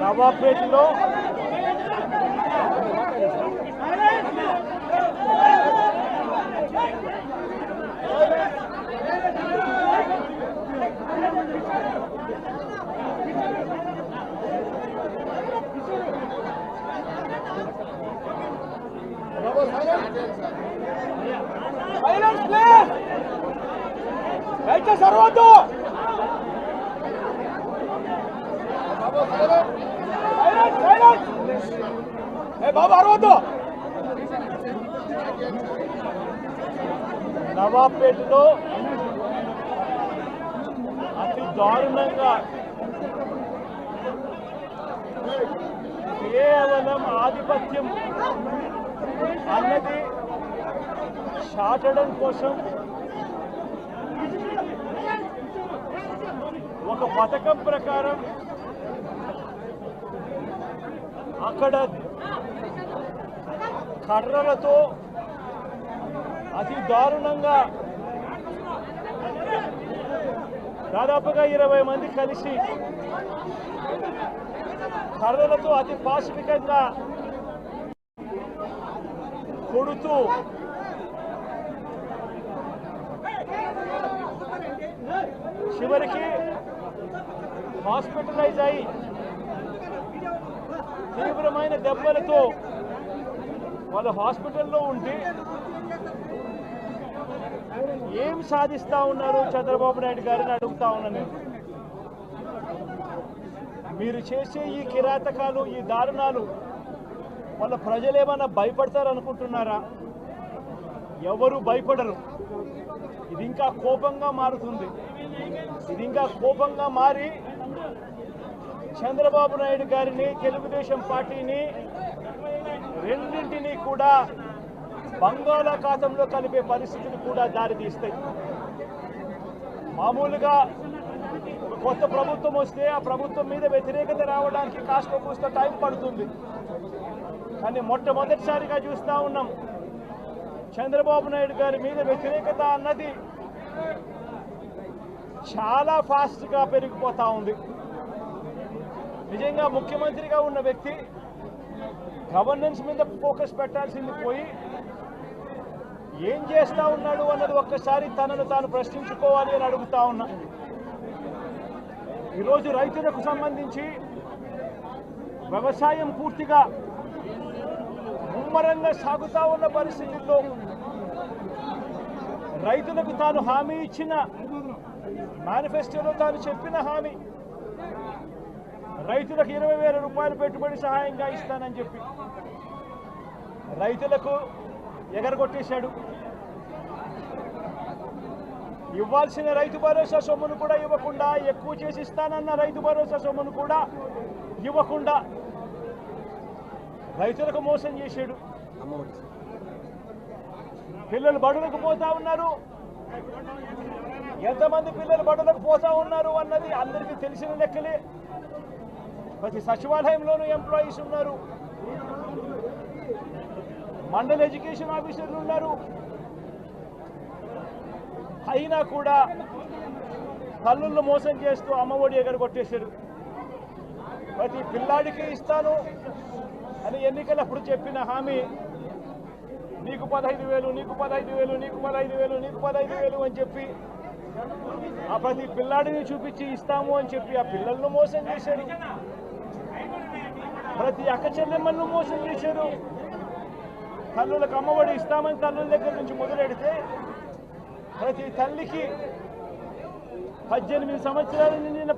నవాబ్పేటలో సర్వద్దు బాబు అరవద్దు. నవాబ్పేటలో అతి దారుణంగా కేవలం ఆధిపత్యం అన్నది చాటడం కోసం ఒక పథకం ప్రకారం అక్కడ కర్రలతో అతి దారుణంగా దాదాపుగా 20 మంది కలిసి కర్రలతో అతి పాశవికంగా కొడుతూ చివరికి హాస్పిటలైజ్ అయి తీవ్రమైన దెబ్బలతో వాళ్ళు హాస్పిటల్లో ఉంటే ఏం సాధిస్తా ఉన్నారు చంద్రబాబు నాయుడు గారిని అడుగుతా ఉన్నాను. మీరు చేసే ఈ కిరాతకాలు, ఈ దారుణాలు వాళ్ళ ప్రజలు ఏమన్నా భయపడతారనుకుంటున్నారా? ఎవరు భయపడరు. ఇది ఇంకా కోపంగా మారుతుంది. ఇది ఇంకా కోపంగా మారి చంద్రబాబు నాయుడు గారిని, తెలుగుదేశం పార్టీని రెండింటినీ కూడా బంగాళాఖాతంలో కలిపే పరిస్థితులు కూడా దారితీస్తాయి. మామూలుగా కొత్త ప్రభుత్వం వస్తే ఆ ప్రభుత్వం మీద వ్యతిరేకత రావడానికి కాస్త కూస్త టైం పడుతుంది. కానీ మొట్టమొదటిసారిగా చూస్తూ ఉన్నాం చంద్రబాబు నాయుడు గారి మీద వ్యతిరేకత అన్నది చాలా ఫాస్ట్గా పెరిగిపోతూ ఉంది. నిజంగా ముఖ్యమంత్రిగా ఉన్న వ్యక్తి గవర్నెన్స్ మీద ఫోకస్ పెట్టాల్సింది పోయి ఏం చేస్తూ ఉన్నాడు అన్నది ఒక్కసారి తనను తాను ప్రశ్నించుకోవాలి అని అడుగుతా ఉన్నా. ఈరోజు రైతులకు సంబంధించి వ్యవసాయం పూర్తిగా ముమ్మరంగా సాగుతూ ఉన్న పరిస్థితుల్లో రైతులకు తాను హామీ ఇచ్చిన మేనిఫెస్టోలో తాను చెప్పిన హామీ రైతులకు 20,000 రూపాయలు పెట్టుబడి సహాయంగా ఇస్తానని చెప్పి రైతులకు ఎగరగొట్టేశాడు. ఇవ్వాల్సిన రైతు భరోసా సొమ్మును కూడా ఇవ్వకుండా, ఎక్కువ చేసి ఇస్తానన్న రైతు భరోసా సొమ్మును కూడా ఇవ్వకుండా రైతులకు మోసం చేశాడు. పిల్లలు బడులకు పోతా ఉన్నారు. ఎంతమంది పిల్లలు బడులకు పోతా ఉన్నారు అన్నది అందరికీ తెలిసిన లెక్కలే. ప్రతి సచివాలయంలోనూ ఎంప్లాయీస్ ఉన్నారు, మండల ఎడ్యుకేషన్ ఆఫీసర్లు ఉన్నారు. అయినా కూడా తల్లులను మోసం చేస్తూ అమ్మఒడి ఎగరగొట్టేశారు. ప్రతి పిల్లాడికి ఇస్తాను అని ఎన్నికలప్పుడు చెప్పిన హామీ నీకు 15,000, నీకు 15,000, నీకు 15,000, నీకు 15,000 అని చెప్పి ఆ ప్రతి పిల్లాడిని చూపించి ఇస్తాము అని చెప్పి ఆ పిల్లలను మోసం చేశారు. ప్రతి అక్క చెల్లెమ్మలను మోసం చేశారు. తల్లులకు అమ్మఒడి ఇస్తామని తల్లుల దగ్గర నుంచి మొదలెడితే ప్రతి తల్లికి 18 సంవత్సరాలు నిండిన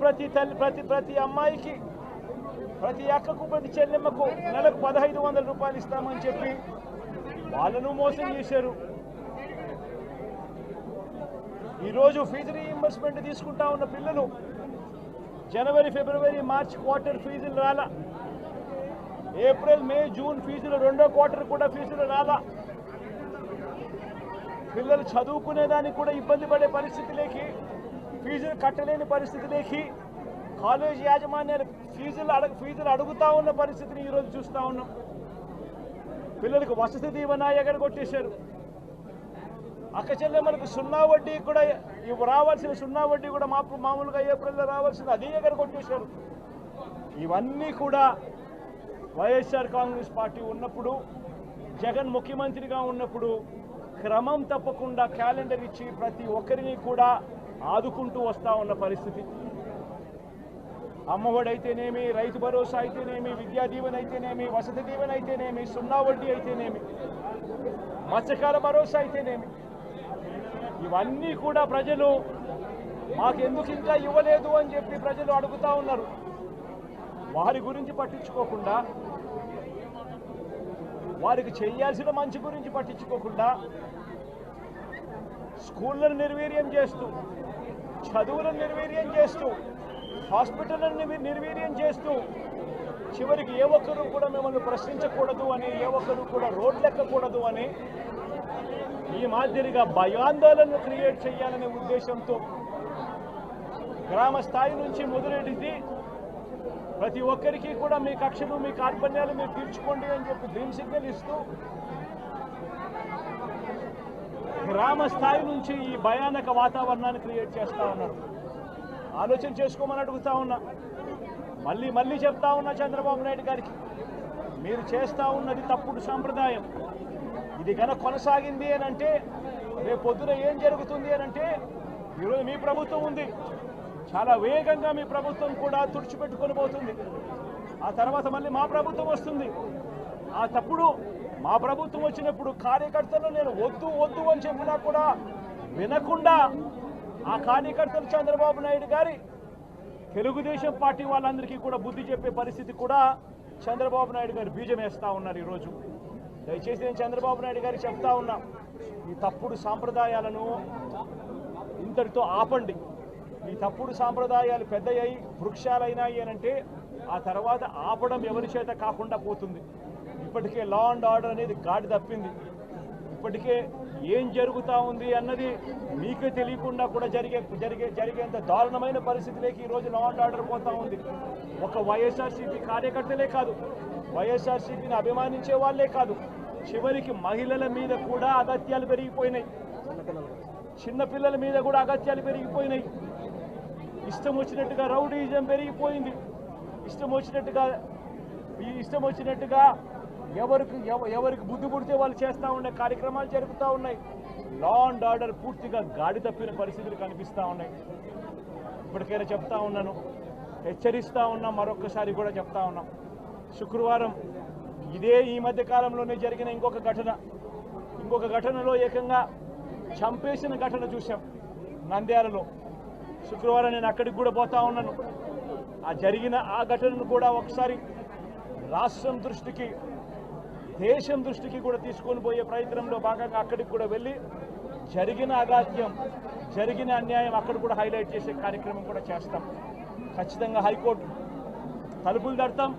ప్రతి అమ్మాయికి, ప్రతి అక్కకు, ప్రతి చెల్లెమ్మకు నెలకు 1,500 రూపాయలు ఇస్తామని చెప్పి వాళ్ళను మోసం చేశారు. ఈరోజు ఫీజు రీయింబర్స్మెంట్ తీసుకుంటా ఉన్న పిల్లలు జనవరి ఫిబ్రవరి మార్చ్ క్వార్టర్ ఫీజులు రాలా, ఏప్రిల్ మే జూన్ ఫీజులు రెండో క్వార్టర్ కూడా ఫీజులు రాలా. పిల్లలు చదువుకునేదానికి కూడా ఇబ్బంది పడే పరిస్థితిలోకి, ఫీజులు కట్టలేని పరిస్థితిలోకి, కాలేజ్ యాజమాన్యాలు ఫీజులు అడుగుతా ఉన్న పరిస్థితిని ఈరోజు చూస్తూ ఉన్నాం. పిల్లలకు వసతి దీవెన ఎగరగొట్టేశారు. అక్క చెల్లెమ్మలకు సున్నా వడ్డీ కూడా రావాల్సిన సున్నా వడ్డీ కూడా మామూలుగా ఏప్రిల్లో రావాల్సింది అది ఎగరగొట్టేశారు. ఇవన్నీ కూడా వైఎస్ఆర్ కాంగ్రెస్ పార్టీ ఉన్నప్పుడు, జగన్ ముఖ్యమంత్రిగా ఉన్నప్పుడు క్రమం తప్పకుండా క్యాలెండర్ ఇచ్చి ప్రతి ఒక్కరిని కూడా ఆదుకుంటూ వస్తూ ఉన్న పరిస్థితి. అమ్మఒడి అయితేనేమి, రైతు భరోసా అయితేనేమి, విద్యా దీవెన అయితేనేమి, వసతి దీవెన అయితేనేమి, సున్నా వడ్డీ అయితేనేమి, మత్స్యకార భరోసా అయితేనేమి, ఇవన్నీ కూడా ప్రజలు మాకెందుకు ఇంకా ఇవ్వలేదు అని చెప్పి ప్రజలు అడుగుతూ ఉన్నారు. వారి గురించి పట్టించుకోకుండా, వారికి చేయాల్సిన మంచి గురించి పట్టించుకోకుండా, స్కూళ్ళను నిర్వీర్యం చేస్తూ, చదువులను నిర్వీర్యం చేస్తూ, హాస్పిటల్ని నిర్వీర్యం చేస్తూ, చివరికి ఏ ఒక్కరూ కూడా మిమ్మల్ని ప్రశ్నించకూడదు అని, ఏ ఒక్కరూ కూడా రోడ్లెక్కకూడదు అని ఈ మాదిరిగా భయాందోళనను క్రియేట్ చేయాలనే ఉద్దేశంతో గ్రామ స్థాయి నుంచి మొదలెడితే ప్రతి ఒక్కరికి కూడా మీ కక్షలు, మీ కార్పణ్యాలు మీరు తీర్చుకోండి అని చెప్పి గ్రీన్ సిగ్నల్ ఇస్తూ గ్రామ స్థాయి నుంచి ఈ భయానక వాతావరణాన్ని క్రియేట్ చేస్తూ ఉన్నారు. ఆలోచన చేసుకోమని అడుగుతా ఉన్నా. మళ్ళీ చెప్తా ఉన్నా చంద్రబాబు నాయుడు గారికి, మీరు చేస్తూ ఉన్నది తప్పుడు సాంప్రదాయం. ఇది కనుక కొనసాగింది అని అంటే రేపు పొద్దున ఏం జరుగుతుంది అని అంటే, ఈరోజు మీ ప్రభుత్వం ఉంది, చాలా వేగంగా మీ ప్రభుత్వం కూడా తుడిచిపెట్టుకొని పోతుంది. ఆ తర్వాత మళ్ళీ మా ప్రభుత్వం వస్తుంది. ఆ తప్పుడు మా ప్రభుత్వం వచ్చినప్పుడు కార్యకర్తలు నేను వద్దు అని చెప్పినా కూడా వినకుండా ఆ కార్యకర్తలు చంద్రబాబు నాయుడు గారి తెలుగుదేశం పార్టీ వాళ్ళందరికీ కూడా బుద్ధి చెప్పే పరిస్థితి కూడా చంద్రబాబు నాయుడు గారు బీజం వేస్తూ ఉన్నారు. ఈరోజు దయచేసి నేను చంద్రబాబు నాయుడు గారికి చెప్తా ఉన్నా, ఈ తప్పుడు సాంప్రదాయాలను ఇంతటితో ఆపండి. ఈ తప్పుడు సాంప్రదాయాలు పెద్దయ్యాయి, వృక్షాలైనాయి అనంటే ఆ తర్వాత ఆపడం ఎవరి చేత కాకుండా పోతుంది. ఇప్పటికే లా అండ్ ఆర్డర్ అనేది గాడి తప్పింది. ఇప్పటికే ఏం జరుగుతూ ఉంది అన్నది మీకే తెలియకుండా కూడా జరిగేంత దారుణమైన పరిస్థితిలోకి ఈరోజు లా అండ్ ఆర్డర్ పోతూ ఉంది. ఒక వైఎస్ఆర్సీపీ కార్యకర్తలే కాదు, వైఎస్ఆర్సీపీని అభిమానించే వాళ్ళే కాదు, చివరికి మహిళల మీద కూడా అగత్యాలు పెరిగిపోయినాయి, చిన్నపిల్లల మీద కూడా అగత్యాలు పెరిగిపోయినాయి. ఇష్టం వచ్చినట్టుగా రౌడీజం పెరిగిపోయింది. ఇష్టం వచ్చినట్టుగా ఎవరికి బుద్ధి పుడితే వాళ్ళు చేస్తూ ఉండే కార్యక్రమాలు జరుగుతూ ఉన్నాయి. లా అండ్ ఆర్డర్ పూర్తిగా గాడి తప్పిన పరిస్థితులు కనిపిస్తూ ఉన్నాయి. ఇప్పటికైనా చెప్తా ఉన్నాను, హెచ్చరిస్తూ ఉన్నాం, మరొక్కసారి కూడా చెప్తా ఉన్నాం. శుక్రవారం ఈ మధ్య కాలంలోనే జరిగిన ఇంకొక ఘటనలో ఏకంగా చంపేసిన ఘటన చూసాం నంద్యాలలో. శుక్రవారం నేను అక్కడికి కూడా పోతా ఉన్నాను. ఆ ఘటనను కూడా ఒకసారి రాష్ట్రం దృష్టికి, దేశం దృష్టికి కూడా తీసుకొని పోయే ప్రయత్నంలో భాగంగా అక్కడికి కూడా వెళ్ళి జరిగిన అగాత్యం, జరిగిన అన్యాయం అక్కడ కూడా హైలైట్ చేసే కార్యక్రమం కూడా చేస్తాం. ఖచ్చితంగా హైకోర్టు తలుపులు తడతాం,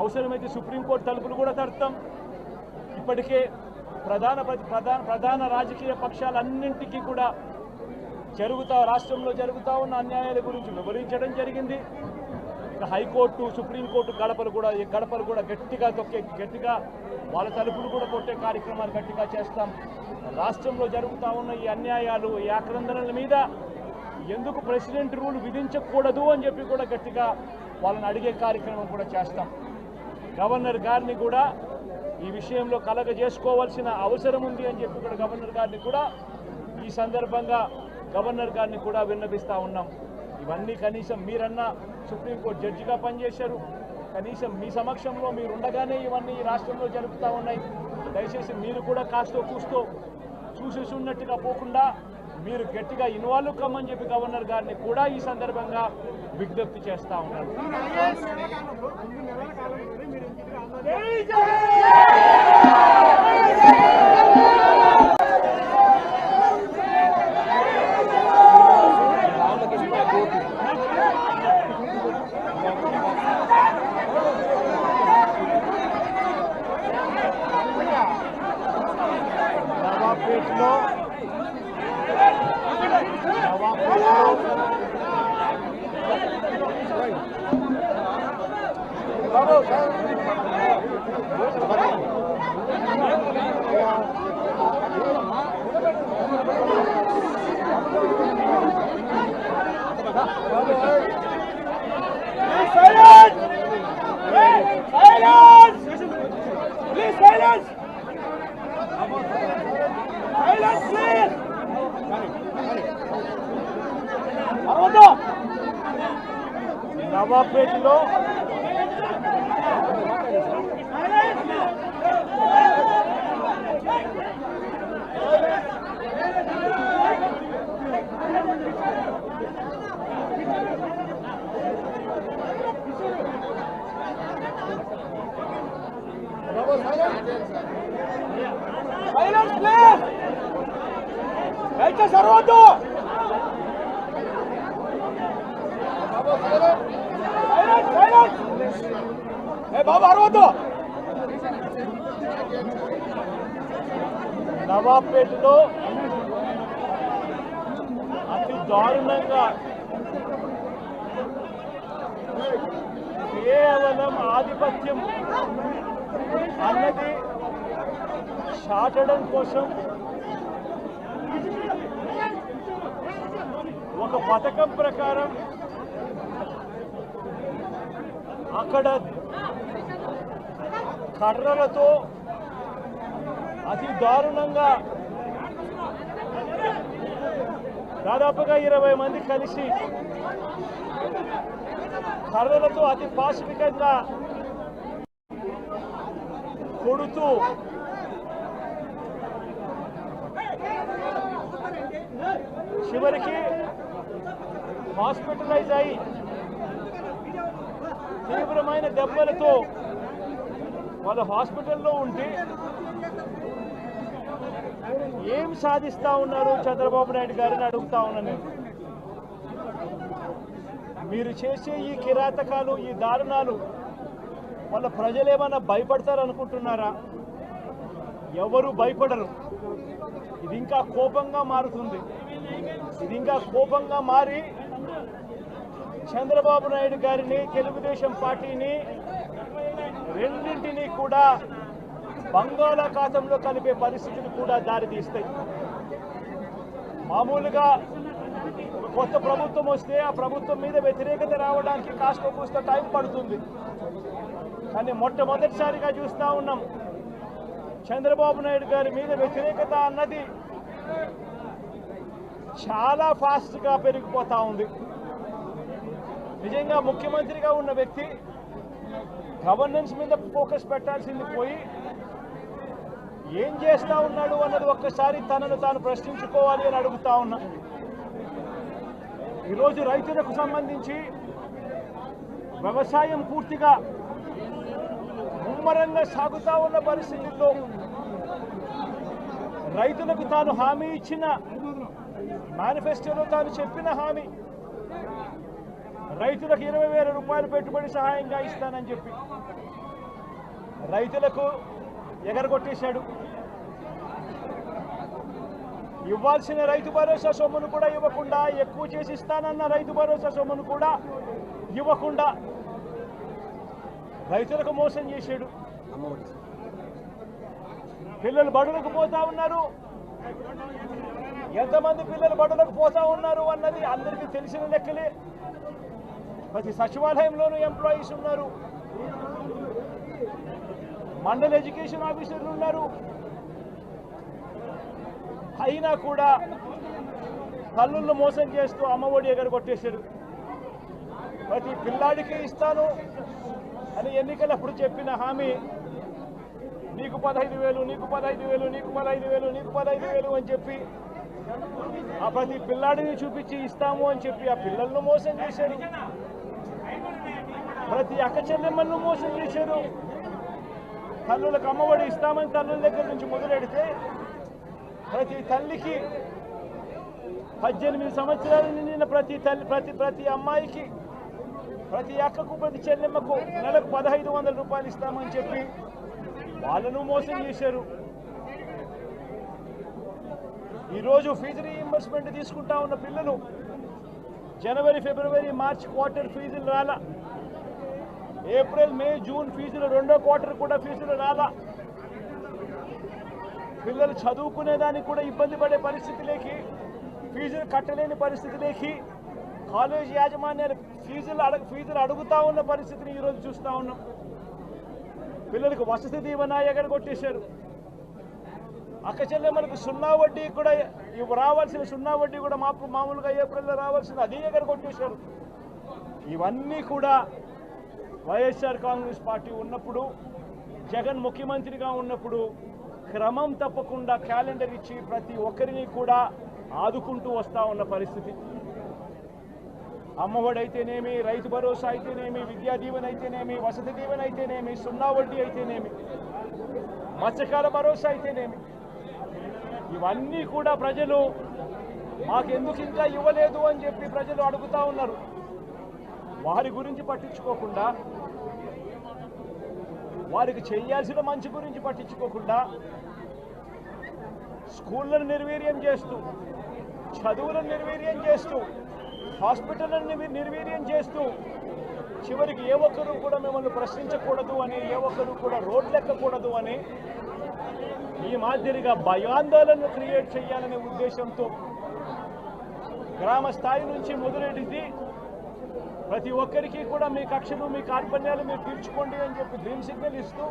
అవసరమైతే సుప్రీంకోర్టు తలుపులు కూడా తడతాం. ఇప్పటికే ప్రధాన రాజకీయ పక్షాలన్నింటికీ కూడా రాష్ట్రంలో జరుగుతూ ఉన్న అన్యాయాల గురించి వివరించడం జరిగింది. ఇక హైకోర్టు, సుప్రీంకోర్టు గడపలు కూడా గట్టిగా వాళ్ళ తలుపులు కూడా కొట్టే కార్యక్రమాలు గట్టిగా చేస్తాం. రాష్ట్రంలో జరుగుతూ ఉన్న ఈ అన్యాయాలు, ఈ ఆక్రందనల మీద ఎందుకు ప్రెసిడెంట్ రూల్ విధించకూడదు అని చెప్పి కూడా గట్టిగా వాళ్ళని అడిగే కార్యక్రమం కూడా చేస్తాం. గవర్నర్ గారిని కూడా ఈ విషయంలో కలగజేసుకోవాల్సిన అవసరం ఉంది అని చెప్పి కూడా గవర్నర్ గారిని కూడా ఈ సందర్భంగా విన్నపిస్తూ ఉన్నాం. ఇవన్నీ కనీసం మీరన్నా సుప్రీంకోర్టు జడ్జిగా పనిచేశారు, కనీసం మీ సమక్షంలో మీరు ఉండగానే ఇవన్నీ ఈ రాష్ట్రంలో జరుగుతూ ఉన్నాయి. దయచేసి మీరు కూడా కాస్తో కూస్తో చూసేసి ఉన్నట్టుగా పోకుండా మీరు గట్టిగా ఇన్వాల్వ్ కమ్మని చెప్పి గవర్నర్ గారిని కూడా ఈ సందర్భంగా విజ్ఞప్తి చేస్తూ ఉన్నారు. నవాబ్పేటలో సర్వద్దు బాబు అరవద్దు. నవాబ్పేటలో అతి దారుణంగా కేవలం ఆధిపత్యం అన్నది చాటడం కోసం ఒక పథకం ప్రకారం అక్కడ కర్రలతో అతి దారుణంగా దాదాపుగా 20 మంది కలిసి కర్రలతో అతి పాశవికంగా కొడుతూ చివరికి హాస్పిటలైజ్ అయి తీవ్రమైన దెబ్బలతో వాళ్ళు హాస్పిటల్లో ఉంటే ఏం సాధిస్తా ఉన్నారు చంద్రబాబు నాయుడు గారిని అడుగుతా ఉన్నాను. మీరు చేసే ఈ కిరాతకాలు, ఈ దారుణాలు వాళ్ళ ప్రజలు ఏమన్నా భయపడతారు అనుకుంటున్నారా? ఎవరు భయపడరు. ఇది ఇంకా కోపంగా మారుతుంది. ఇది ఇంకా కోపంగా మారి చంద్రబాబు నాయుడు గారిని, తెలుగుదేశం పార్టీని రెండింటినీ కూడా బంగాళాఖాతంలో కలిపే పరిస్థితులు కూడా దారితీస్తాయి. మామూలుగా కొత్త ప్రభుత్వం వస్తే ఆ ప్రభుత్వం మీద వ్యతిరేకత రావడానికి కాస్త కూస్త టైం పడుతుంది. కానీ మొట్టమొదటిసారిగా చూస్తూ ఉన్నాం చంద్రబాబు నాయుడు గారి మీద వ్యతిరేకత అన్నది చాలా ఫాస్ట్గా పెరిగిపోతూ ఉంది. నిజంగా ముఖ్యమంత్రిగా ఉన్న వ్యక్తి గవర్నెన్స్ మీద ఫోకస్ పెట్టాల్సింది పోయి ఏం చేస్తూ ఉన్నాడు అన్నది ఒక్కసారి తనను తాను ప్రశ్నించుకోవాలి అని అడుగుతా ఉన్నా. ఈరోజు రైతులకు సంబంధించి వ్యవసాయం పూర్తిగా ముమ్మరంగా సాగుతూ ఉన్న పరిస్థితుల్లో రైతులకు తాను హామీ ఇచ్చిన మేనిఫెస్టోలో తాను చెప్పిన హామీ రైతులకు 20,000 రూపాయలు పెట్టుబడి సహాయంగా ఇస్తానని చెప్పి రైతులకు ఎగరగొట్టేశాడు. ఇవ్వాల్సిన రైతు భరోసా సొమ్మును కూడా ఇవ్వకుండా, ఎక్కువ చేసి ఇస్తానన్న రైతు భరోసా సొమ్మును కూడా ఇవ్వకుండా రైతులకు మోసం చేశాడు. పిల్లలు బడులకు పోతా ఉన్నారు. ఎంతమంది పిల్లలు బడులకు పోతా ఉన్నారు అన్నది అందరికీ తెలిసిన లెక్కలే. ప్రతి సచివాలయంలోనూ ఎంప్లాయీస్ ఉన్నారు, మండల ఎడ్యుకేషన్ ఆఫీసర్లు ఉన్నారు. అయినా కూడా తల్లులను మోసం చేస్తూ అమ్మఒడి ఎగరగొట్టేశారు. ప్రతి పిల్లాడికి ఇస్తాను అని ఎన్నికలప్పుడు చెప్పిన హామీ నీకు 15,000, నీకు 15,000, నీకు 15,000, నీకు 15,000 అని చెప్పి ఆ ప్రతి పిల్లాడిని చూపించి ఇస్తాము అని చెప్పి ఆ పిల్లలను మోసం చేశారు. ప్రతి అక్క చెల్లెమ్మలను మోసం చేశారు. తల్లులకు అమ్మఒడి ఇస్తామని తల్లుల దగ్గర నుంచి మొదలెడితే ప్రతి తల్లికి 18 సంవత్సరాలు నిండిన ప్రతి అమ్మాయికి, ప్రతి అక్కకు, ప్రతి చెల్లెమ్మకు నెలకు 1,500 రూపాయలు ఇస్తామని చెప్పి వాళ్ళను మోసం చేశారు. ఈరోజు ఫీజు రీయింబర్స్మెంట్ తీసుకుంటా ఉన్న పిల్లలు జనవరి, ఫిబ్రవరి, మార్చి క్వార్టర్ ఫీజులు రాలా. ఏప్రిల్ మే జూన్ ఫీజులు రెండో క్వార్టర్ కూడా ఫీజులు రాలా. పిల్లలు చదువుకునేదానికి కూడా ఇబ్బంది పడే పరిస్థితిలోకి, ఫీజులు కట్టలేని పరిస్థితిలోకి కాలేజ్ యాజమాన్యాలు ఫీజులు అడుగుతా ఉన్న పరిస్థితిని ఈరోజు చూస్తూ ఉన్నాం. పిల్లలకు వసతి దీవెన ఎగరగొట్టేశారు. అక్క చెల్లెమ్మలకు సున్నా వడ్డీ కూడా రావాల్సిన సున్నా వడ్డీ కూడా మామూలుగా ఏప్రిల్లో రావాల్సిన అది ఎగరగొట్టేశారు. ఇవన్నీ కూడా వైఎస్ఆర్ కాంగ్రెస్ పార్టీ ఉన్నప్పుడు, జగన్ ముఖ్యమంత్రిగా ఉన్నప్పుడు క్రమం తప్పకుండా క్యాలెండర్ ఇచ్చి ప్రతి ఒక్కరిని కూడా ఆదుకుంటూ వస్తూ ఉన్న పరిస్థితి. అమ్మఒడి అయితేనేమి, రైతు భరోసా అయితేనేమి, విద్యా దీవెన అయితేనేమి, వసతి దీవెన అయితేనేమి, సున్నా వడ్డీ అయితేనేమి, మత్స్యకాల భరోసా అయితేనేమి, ఇవన్నీ కూడా ప్రజలు మాకెందుకు ఇంకా ఇవ్వలేదు అని చెప్పి ప్రజలు అడుగుతూ ఉన్నారు. వారి గురించి పట్టించుకోకుండా, వారికి చేయాల్సిన మంచి గురించి పట్టించుకోకుండా స్కూళ్ళను నిర్వీర్యం చేస్తూ, చదువులను నిర్వీర్యం చేస్తూ, హాస్పిటల్ని నిర్వీర్యం చేస్తూ, చివరికి ఏ ఒక్కరూ కూడా మిమ్మల్ని ప్రశ్నించకూడదు అని, ఏ ఒక్కరూ కూడా రోడ్లెక్కకూడదు అని ఈ మాదిరిగా భయాందోళన క్రియేట్ చేయాలనే ఉద్దేశంతో గ్రామ స్థాయి నుంచి మొదలెడితే ప్రతి ఒక్కరికి కూడా మీ కక్షలు, మీ కార్పణ్యాలు మీరు తీర్చుకోండి అని చెప్పి గ్రీన్ సిగ్నల్ ఇస్తూ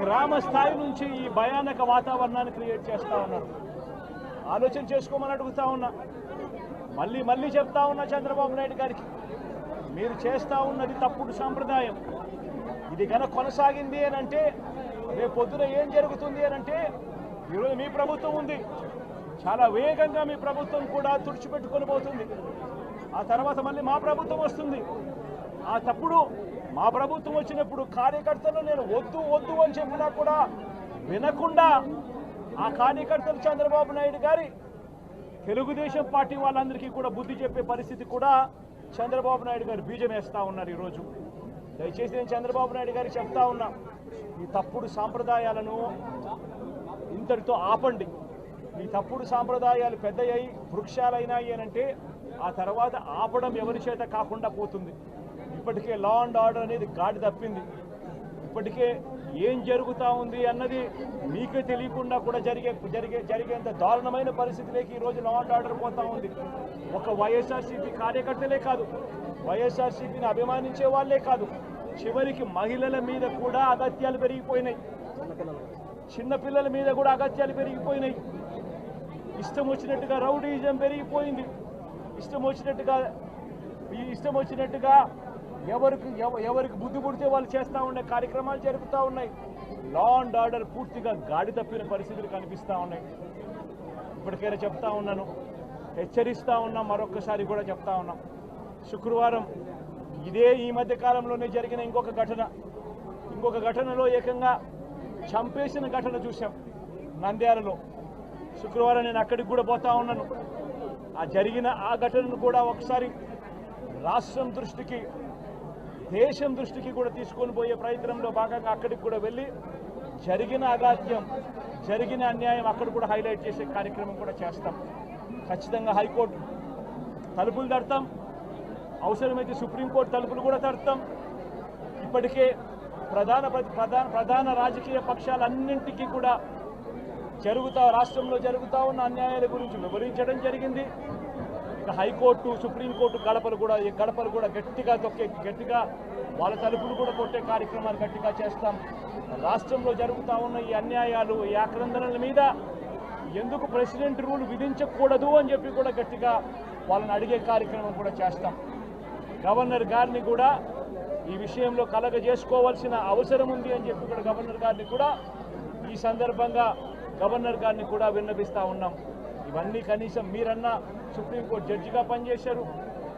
గ్రామ స్థాయి నుంచి ఈ భయానక వాతావరణాన్ని క్రియేట్ చేస్తూ ఉన్నారు. ఆలోచన చేసుకోమని అడుగుతా ఉన్నా. మళ్ళీ చెప్తా ఉన్నా చంద్రబాబు నాయుడు గారికి, మీరు చేస్తూ ఉన్నది తప్పుడు సాంప్రదాయం. ఇది కనుక కొనసాగింది అని అంటే రేపు పొద్దున ఏం జరుగుతుంది అని అంటే, ఈరోజు మీ ప్రభుత్వం ఉంది, చాలా వేగంగా మీ ప్రభుత్వం కూడా తుడిచిపెట్టుకొని పోతుంది. ఆ తర్వాత మళ్ళీ మా ప్రభుత్వం వస్తుంది. ఆ తప్పుడు మా ప్రభుత్వం వచ్చినప్పుడు కార్యకర్తలు నేను వద్దు అని చెప్పినా కూడా వినకుండా ఆ కార్యకర్తలు చంద్రబాబు నాయుడు గారి తెలుగుదేశం పార్టీ వాళ్ళందరికీ కూడా బుద్ధి చెప్పే పరిస్థితి కూడా చంద్రబాబు నాయుడు గారు బీజం వేస్తూ ఉన్నారు. ఈరోజు దయచేసి నేను చంద్రబాబు నాయుడు గారికి చెప్తా ఉన్నా, ఈ తప్పుడు సాంప్రదాయాలను ఇంతటితో ఆపండి. ఈ తప్పుడు సాంప్రదాయాలు పెద్దయ్యాయి, వృక్షాలైనాయి అని అంటే ఆ తర్వాత ఆపడం ఎవరి చేత కాకుండా పోతుంది. ఇప్పటికే లా అండ్ ఆర్డర్ అనేది గాడి తప్పింది. ఇప్పటికే ఏం జరుగుతూ ఉంది అన్నది మీకే తెలియకుండా కూడా జరిగేంత దారుణమైన పరిస్థితిలోకి ఈరోజు లా అండ్ ఆర్డర్ పోతూ ఉంది. ఒక వైఎస్ఆర్సీపీ కార్యకర్తలే కాదు, వైఎస్ఆర్సీపీని అభిమానించే వాళ్ళే కాదు, చివరికి మహిళల మీద కూడా అగత్యాలు పెరిగిపోయినాయి, చిన్నపిల్లల మీద కూడా అగత్యాలు పెరిగిపోయినాయి. ఇష్టం వచ్చినట్టుగా రౌడీజం పెరిగిపోయింది. ఇష్టం వచ్చినట్టుగా ఎవరికి బుద్ధి పుడితే వాళ్ళు చేస్తూ ఉండే కార్యక్రమాలు జరుగుతూ ఉన్నాయి. లా అండ్ ఆర్డర్ పూర్తిగా గాడి తప్పిన పరిస్థితులు కనిపిస్తూ ఉన్నాయి. ఇప్పటికైనా చెప్తా ఉన్నాను, హెచ్చరిస్తూ ఉన్నాం, మరొక్కసారి కూడా చెప్తా ఉన్నాం. శుక్రవారం ఈ మధ్య కాలంలోనే జరిగిన ఇంకొక ఘటనలో ఏకంగా చంపేసిన ఘటన చూసాం నంద్యాలలో. శుక్రవారం నేను అక్కడికి కూడా పోతా ఉన్నాను. ఆ ఘటనను కూడా ఒకసారి రాష్ట్రం దృష్టికి, దేశం దృష్టికి కూడా తీసుకొని పోయే ప్రయత్నంలో భాగంగా అక్కడికి కూడా వెళ్ళి జరిగిన అగాత్యం, జరిగిన అన్యాయం అక్కడ కూడా హైలైట్ చేసే కార్యక్రమం కూడా చేస్తాం. ఖచ్చితంగా హైకోర్టు తలుపులు తడతాం, అవసరమైతే సుప్రీంకోర్టు తలుపులు కూడా తడతాం. ఇప్పటికే ప్రధాన రాజకీయ పక్షాలన్నింటికీ కూడా రాష్ట్రంలో జరుగుతూ ఉన్న అన్యాయాల గురించి వివరించడం జరిగింది. ఇక హైకోర్టు, సుప్రీంకోర్టు గడపలు కూడా గట్టిగా వాళ్ళ తలుపులు కూడా కొట్టే కార్యక్రమాలు గట్టిగా చేస్తాం. రాష్ట్రంలో జరుగుతూ ఉన్న ఈ అన్యాయాలు, ఈ ఆక్రందనల మీద ఎందుకు ప్రెసిడెంట్ రూల్ విధించకూడదు అని చెప్పి కూడా గట్టిగా వాళ్ళని అడిగే కార్యక్రమం కూడా చేస్తాం. గవర్నర్ గారిని కూడా ఈ విషయంలో కలగజేసుకోవాల్సిన అవసరం ఉంది అని చెప్పి కూడా గవర్నర్ గారిని కూడా ఈ సందర్భంగా విన్నపిస్తూ ఉన్నాం. ఇవన్నీ కనీసం మీరన్నా సుప్రీంకోర్టు జడ్జిగా పనిచేశారు,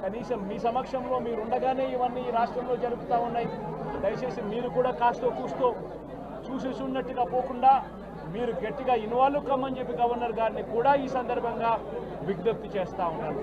కనీసం మీ సమక్షంలో మీరు ఉండగానే ఇవన్నీ ఈ రాష్ట్రంలో జరుగుతూ ఉన్నాయి. దయచేసి మీరు కూడా కాస్తో కూస్తో చూసేసి ఉన్నట్టుగా పోకుండా మీరు గట్టిగా ఇన్వాల్వ్ కమ్మని చెప్పి గవర్నర్ గారిని కూడా ఈ సందర్భంగా విజ్ఞప్తి చేస్తూ ఉన్నాను.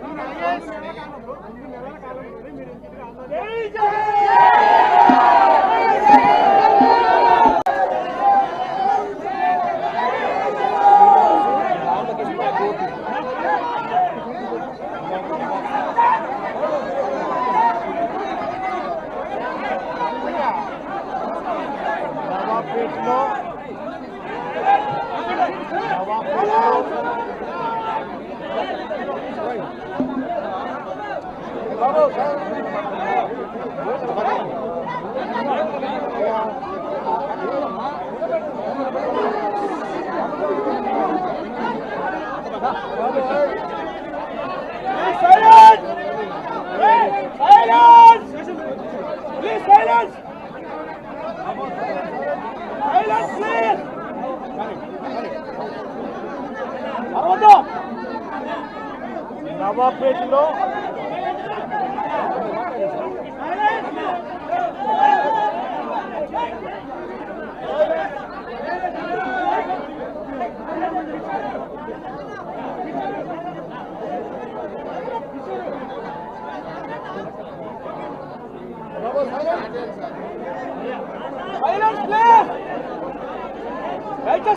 నవాబ్పేటలో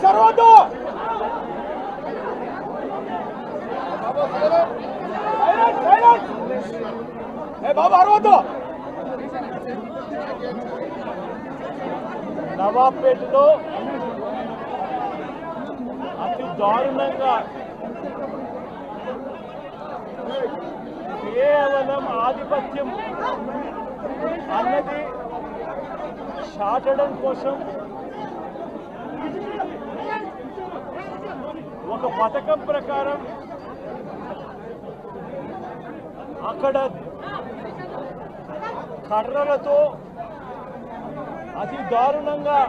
సర్వద్దు బాబు అరవద్దు. నవాబ్పేటలో అతి దారుణంగా కేవలం ఆధిపత్యం అన్నది చాటడం కోసం ఒక పథకం ప్రకారం అక్కడ కర్రలతో అతి దారుణంగా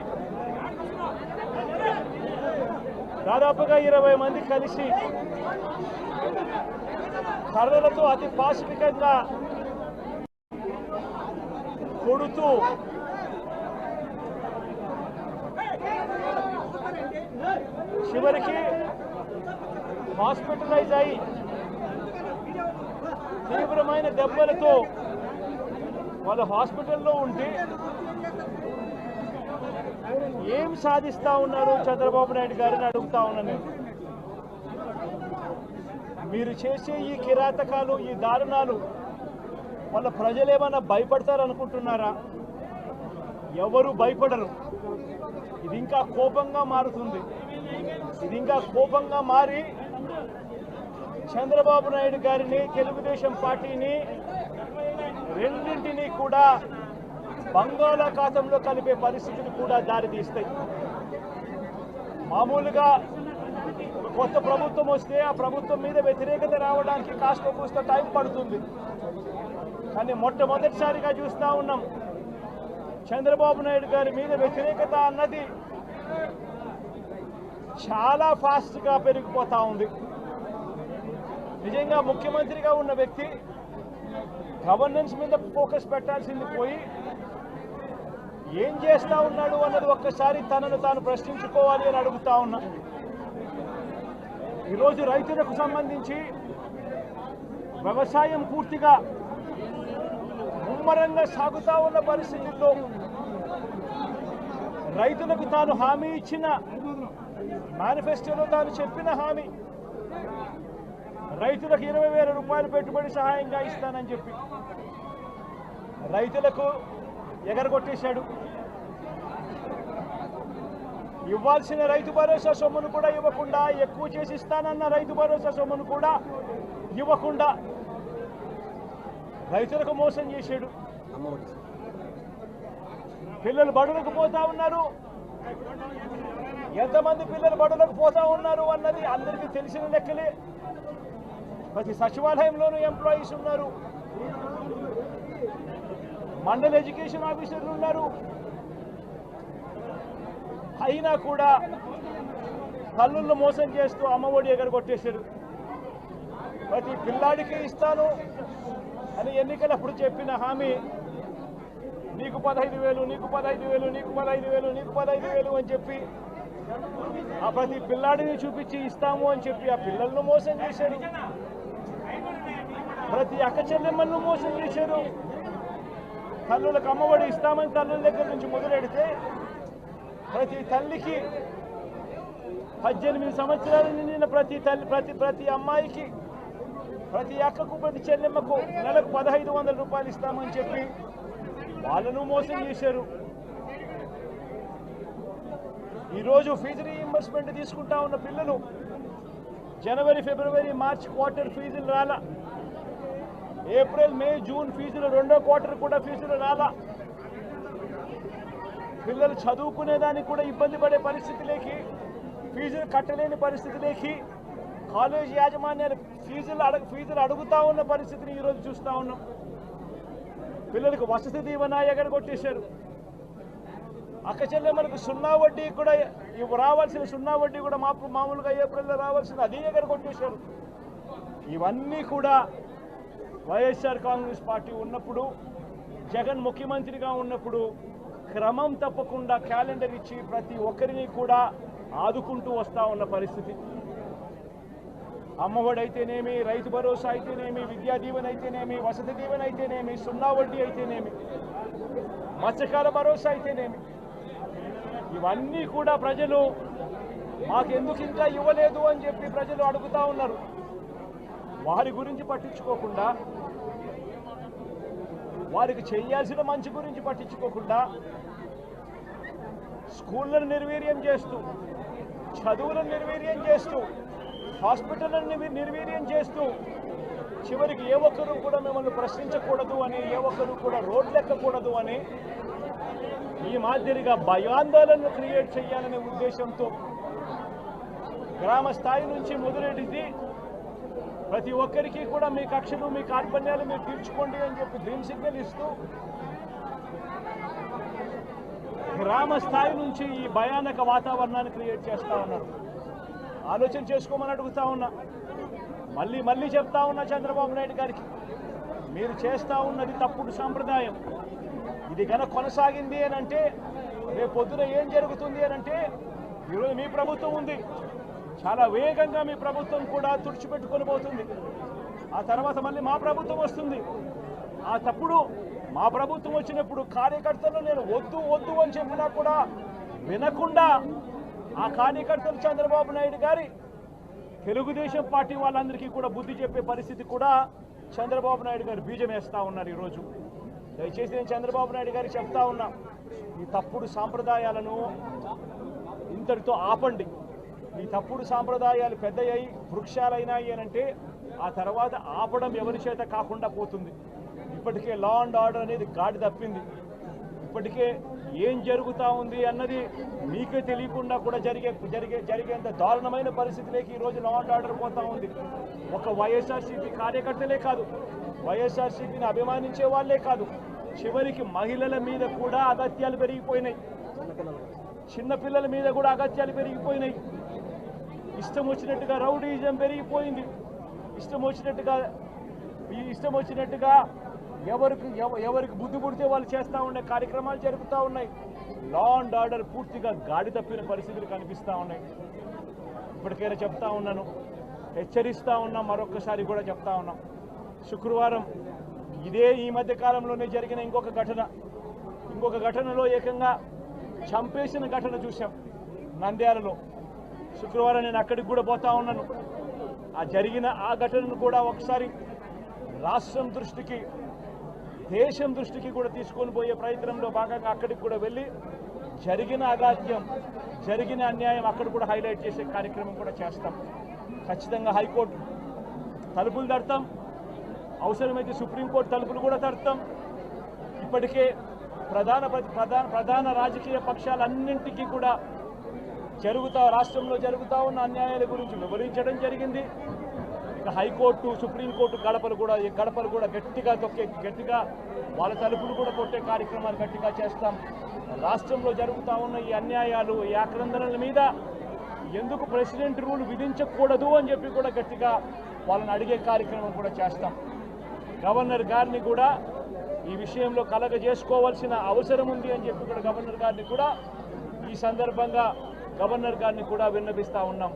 దాదాపుగా 20 మంది కలిసి కర్రలతో అతి పాశవికంగా కొడుతూ చివరికి హాస్పిటలైజ్ అయి తీవ్రమైన దెబ్బలతో వాళ్ళు హాస్పిటల్లో ఉంటే ఏం సాధిస్తా ఉన్నారు చంద్రబాబు నాయుడు గారిని అడుగుతా ఉన్నాను. మీరు చేసే ఈ కిరాతకాలు, ఈ దారుణాలు వాళ్ళ ప్రజలు ఏమన్నా భయపడతారనుకుంటున్నారా? ఎవరు భయపడరు. ఇది ఇంకా కోపంగా మారుతుంది. ఇది ఇంకా కోపంగా మారి చంద్రబాబు నాయుడు గారిని, తెలుగుదేశం పార్టీని రెండింటినీ కూడా బంగాళాఖాతంలో కలిపే పరిస్థితులు కూడా దారితీస్తాయి. మామూలుగా కొత్త ప్రభుత్వం వస్తే ఆ ప్రభుత్వం మీద వ్యతిరేకత రావడానికి కాస్త కూస్త టైం పడుతుంది. కానీ మొట్టమొదటిసారిగా చూస్తూ ఉన్నాం చంద్రబాబు నాయుడు గారి మీద వ్యతిరేకత అన్నది చాలా ఫాస్ట్గా పెరిగిపోతూ ఉంది. నిజంగా ముఖ్యమంత్రిగా ఉన్న వ్యక్తి గవర్నెన్స్ మీద ఫోకస్ పెట్టాల్సింది పోయి ఏం చేస్తూ ఉన్నాడు అన్నది ఒక్కసారి తనను తాను ప్రశ్నించుకోవాలి అని అడుగుతా ఉన్నా. ఈరోజు రైతులకు సంబంధించి వ్యవసాయం పూర్తిగా ముమ్మరంగా సాగుతూ ఉన్న పరిస్థితుల్లో రైతులకు తాను హామీ ఇచ్చిన మేనిఫెస్టోలో తాను చెప్పిన హామీ రైతులకు 20,000 రూపాయలు పెట్టుబడి సహాయంగా ఇస్తానని చెప్పి రైతులకు ఎగరగొట్టేశాడు. ఇవ్వాల్సిన రైతు భరోసా సొమ్మును కూడా ఇవ్వకుండా, ఎక్కువ చేసి ఇస్తానన్న రైతు భరోసా సొమ్మును కూడా ఇవ్వకుండా రైతులకు మోసం చేశాడు. పిల్లలు బడులకు పోతా ఉన్నారు. ఎంతమంది పిల్లలు బడులకు పోతా ఉన్నారు అన్నది అందరికీ తెలిసిన లెక్కలే. ప్రతి సచివాలయంలోనూ ఎంప్లాయీస్ ఉన్నారు, మండల ఎడ్యుకేషన్ ఆఫీసర్లు ఉన్నారు. అయినా కూడా తల్లులను మోసం చేస్తూ అమ్మఒడి ఎగరగొట్టేశారు. ప్రతి పిల్లాడికి ఇస్తాను అని ఎన్నికలప్పుడు చెప్పిన హామీ నీకు 15,000, నీకు 15,000, నీకు 15,000, నీకు 15,000 అని చెప్పి ఆ ప్రతి పిల్లాడిని చూపించి ఇస్తాము అని చెప్పి ఆ పిల్లలను మోసం చేశారు. ప్రతి అక్క చెల్లెమ్మలను మోసం చేశారు. తల్లులకు అమ్మఒడి ఇస్తామని తల్లుల దగ్గర నుంచి మొదలెడితే ప్రతి తల్లికి 18 సంవత్సరాలు నిండిన ప్రతి అమ్మాయికి, ప్రతి అక్కకు, ప్రతి చెల్లెమ్మకు నెలకు 1,500 రూపాయలు ఇస్తామని చెప్పి వాళ్ళను మోసం చేశారు. ఈరోజు ఫీజు రీయింబర్స్మెంట్ తీసుకుంటా ఉన్న పిల్లలు జనవరి, ఫిబ్రవరి, మార్చి క్వార్టర్ ఫీజులు రాలా. ఏప్రిల్ మే జూన్ ఫీజులు రెండో క్వార్టర్ కూడా ఫీజులు రాలా. పిల్లలు చదువుకునేదానికి కూడా ఇబ్బంది పడే పరిస్థితిలోకి, ఫీజులు కట్టలేని పరిస్థితిలోకి, కాలేజ్ యాజమాన్యాలు ఫీజులు అడుగుతా ఉన్న పరిస్థితిని ఈరోజు చూస్తూ ఉన్నాం. పిల్లలకు వసతి దీవెన ఎగరగొట్టేశారు. అక్క చెల్లెమ్మలకు సున్నా వడ్డీ కూడా రావాల్సిన సున్నా వడ్డీ కూడా మామూలుగా ఏప్రిల్లో రావాల్సింది అది ఎగరగొట్టేశారు. ఇవన్నీ కూడా వైఎస్ఆర్ కాంగ్రెస్ పార్టీ ఉన్నప్పుడు, జగన్ ముఖ్యమంత్రిగా ఉన్నప్పుడు క్రమం తప్పకుండా క్యాలెండర్ ఇచ్చి ప్రతి ఒక్కరిని కూడా ఆదుకుంటూ వస్తూ ఉన్న పరిస్థితి. అమ్మఒడి అయితేనేమి, రైతు భరోసా అయితేనేమి, విద్యా దీవెన అయితేనేమి, వసతి దీవెన అయితేనేమి, సున్నా వడ్డీ అయితేనేమి, మత్స్యకార భరోసా అయితేనేమి, ఇవన్నీ కూడా ప్రజలు మాకెందుకు ఇంకా ఇవ్వలేదు అని చెప్పి ప్రజలు అడుగుతూ ఉన్నారు. వారి గురించి పట్టించుకోకుండా, వారికి చేయాల్సిన మంచి గురించి పట్టించుకోకుండా, స్కూళ్ళను నిర్వీర్యం చేస్తూ, చదువులను నిర్వీర్యం చేస్తూ, హాస్పిటల్ని నిర్వీర్యం చేస్తూ, చివరికి ఏ ఒక్కరూ కూడా మిమ్మల్ని ప్రశ్నించకూడదు అని, ఏ ఒక్కరూ కూడా రోడ్లు ఎక్కకూడదు అని ఈ మాదిరిగా భయాందోళనలు క్రియేట్ చేయాలనే ఉద్దేశంతో గ్రామ స్థాయి నుంచి మొదలెడితే ప్రతి ఒక్కరికి కూడా మీ కక్షలు, మీ కార్పణ్యాలు మీరు తీర్చుకోండి అని చెప్పి గ్రీన్ సిగ్నల్ ఇస్తూ గ్రామ స్థాయి నుంచి ఈ భయానక వాతావరణాన్ని క్రియేట్ చేస్తూ ఉన్నారు. ఆలోచన చేసుకోమని అడుగుతా ఉన్నా. మళ్ళీ చెప్తా ఉన్నా చంద్రబాబు నాయుడు గారికి, మీరు చేస్తూ ఉన్నది తప్పుడు సాంప్రదాయం. ఇది కనుక కొనసాగింది అని అంటే రేపు పొద్దున ఏం జరుగుతుంది అని అంటే, ఈరోజు మీ ప్రభుత్వం ఉంది, చాలా వేగంగా మీ ప్రభుత్వం కూడా తుడిచిపెట్టుకొని పోతుంది. ఆ తర్వాత మళ్ళీ మా ప్రభుత్వం వస్తుంది. ఆ తప్పుడు మా ప్రభుత్వం వచ్చినప్పుడు కార్యకర్తలు నేను వద్దు అని చెప్పినా కూడా వినకుండా ఆ కార్యకర్తలు చంద్రబాబు నాయుడు గారి తెలుగుదేశం పార్టీ వాళ్ళందరికీ కూడా బుద్ధి చెప్పే పరిస్థితి కూడా చంద్రబాబు నాయుడు గారు బీజం వేస్తూ ఉన్నారు. ఈరోజు దయచేసి నేను చంద్రబాబు నాయుడు గారికి చెప్తా ఉన్నా, ఈ తప్పుడు సాంప్రదాయాలను ఇంతటితో ఆపండి. ఈ తప్పుడు సాంప్రదాయాలు పెద్దయ్యాయి, వృక్షాలైనాయి అనంటే ఆ తర్వాత ఆపడం ఎవరి చేత కాకుండా పోతుంది. ఇప్పటికే లా అండ్ ఆర్డర్ అనేది గాడి తప్పింది. ఇప్పటికే ఏం జరుగుతూ ఉంది అన్నది మీకే తెలియకుండా కూడా జరిగేంత దారుణమైన పరిస్థితిలోకి ఈరోజు లా అండ్ ఆర్డర్ పోతూ ఉంది. ఒక వైఎస్ఆర్సీపీ కార్యకర్తలే కాదు, వైఎస్ఆర్సీపీని అభిమానించే వాళ్ళే కాదు, చివరికి మహిళల మీద కూడా అగత్యాలు పెరిగిపోయినాయి, చిన్నపిల్లల మీద కూడా అగత్యాలు పెరిగిపోయినాయి. ఇష్టం వచ్చినట్టుగా రౌడీజం పెరిగిపోయింది. ఇష్టం వచ్చినట్టుగా ఎవరికి బుద్ధి పుడితే వాళ్ళు చేస్తూ ఉండే కార్యక్రమాలు జరుగుతూ ఉన్నాయి. లా అండ్ ఆర్డర్ పూర్తిగా గాడి తప్పిన పరిస్థితులు కనిపిస్తూ ఉన్నాయి. ఇప్పటికైనా చెప్తా ఉన్నాను, హెచ్చరిస్తూ ఉన్నాం, మరొకసారి కూడా చెప్తా ఉన్నాం. శుక్రవారం ఈ మధ్య కాలంలోనే జరిగిన ఇంకొక ఘటనలో ఏకంగా చంపేసిన ఘటన చూశాం నంద్యాలలో. శుక్రవారం నేను అక్కడికి కూడా పోతా ఉన్నాను. ఆ ఘటనను కూడా ఒకసారి రాష్ట్రం దృష్టికి, దేశం దృష్టికి కూడా తీసుకొని పోయే ప్రయత్నంలో భాగంగా అక్కడికి కూడా వెళ్ళి జరిగిన అగాత్యం, జరిగిన అన్యాయం అక్కడ కూడా హైలైట్ చేసే కార్యక్రమం కూడా చేస్తాం. ఖచ్చితంగా హైకోర్టు తలుపులు తడతాం, అవసరమైతే సుప్రీంకోర్టు తలుపులు కూడా తడతాం. ఇప్పటికే ప్రధాన రాజకీయ పక్షాలన్నింటికీ కూడా రాష్ట్రంలో జరుగుతూ ఉన్న అన్యాయాల గురించి వివరించడం జరిగింది. ఇక హైకోర్టు, సుప్రీంకోర్టు గడపలు కూడా గట్టిగా వాళ్ళ తలుపులు కూడా కొట్టే కార్యక్రమాలు గట్టిగా చేస్తాం. రాష్ట్రంలో జరుగుతూ ఉన్న ఈ అన్యాయాలు, ఈ ఆక్రందనల మీద ఎందుకు ప్రెసిడెంట్ రూల్ విధించకూడదు అని చెప్పి కూడా గట్టిగా వాళ్ళని అడిగే కార్యక్రమం కూడా చేస్తాం. గవర్నర్ గారిని కూడా ఈ విషయంలో కలగజేసుకోవాల్సిన అవసరం ఉంది అని చెప్పి కూడా గవర్నర్ గారిని కూడా ఈ సందర్భంగా విన్నపిస్తూ ఉన్నాం.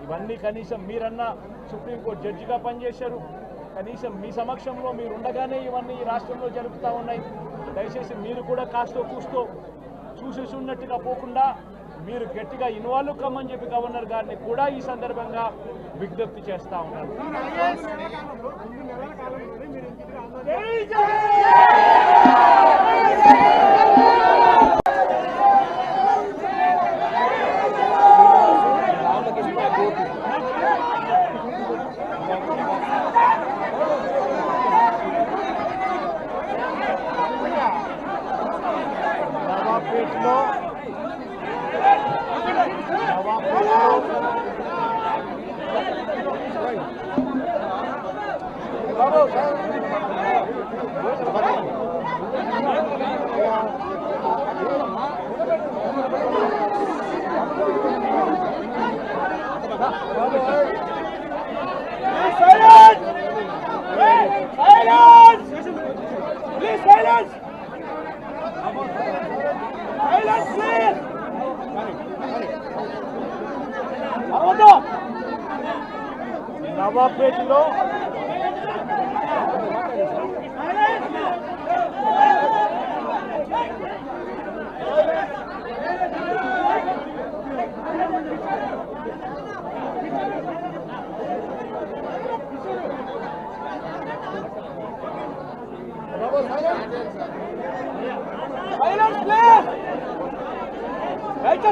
ఇవన్నీ కనీసం మీరన్నా సుప్రీంకోర్టు జడ్జిగా పనిచేశారు, కనీసం మీ సమక్షంలో మీరు ఉండగానే ఇవన్నీ ఈ రాష్ట్రంలో జరుగుతూ ఉన్నాయి. దయచేసి మీరు కూడా కాస్తో కూస్తో చూసేసి ఉన్నట్టుగా పోకుండా మీరు గట్టిగా ఇన్వాల్వ్ కమ్మని చెప్పి గవర్నర్ గారిని కూడా ఈ సందర్భంగా విజ్ఞప్తి చేస్తూ ఉన్నారు. నవాబ్పేటలో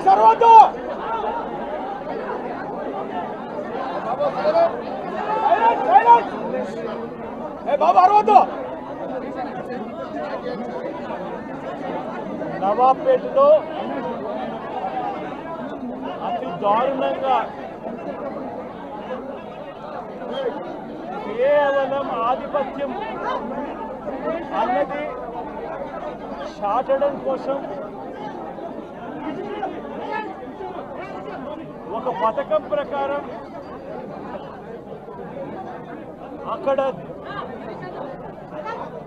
సర్వద్దు బాబు అరవద్దు. నవాబ్పేటలో అతి దారుణంగా కేవలం ఆధిపత్యం అన్నది చాటడం కోసం ఒక పథకం ప్రకారం అక్కడ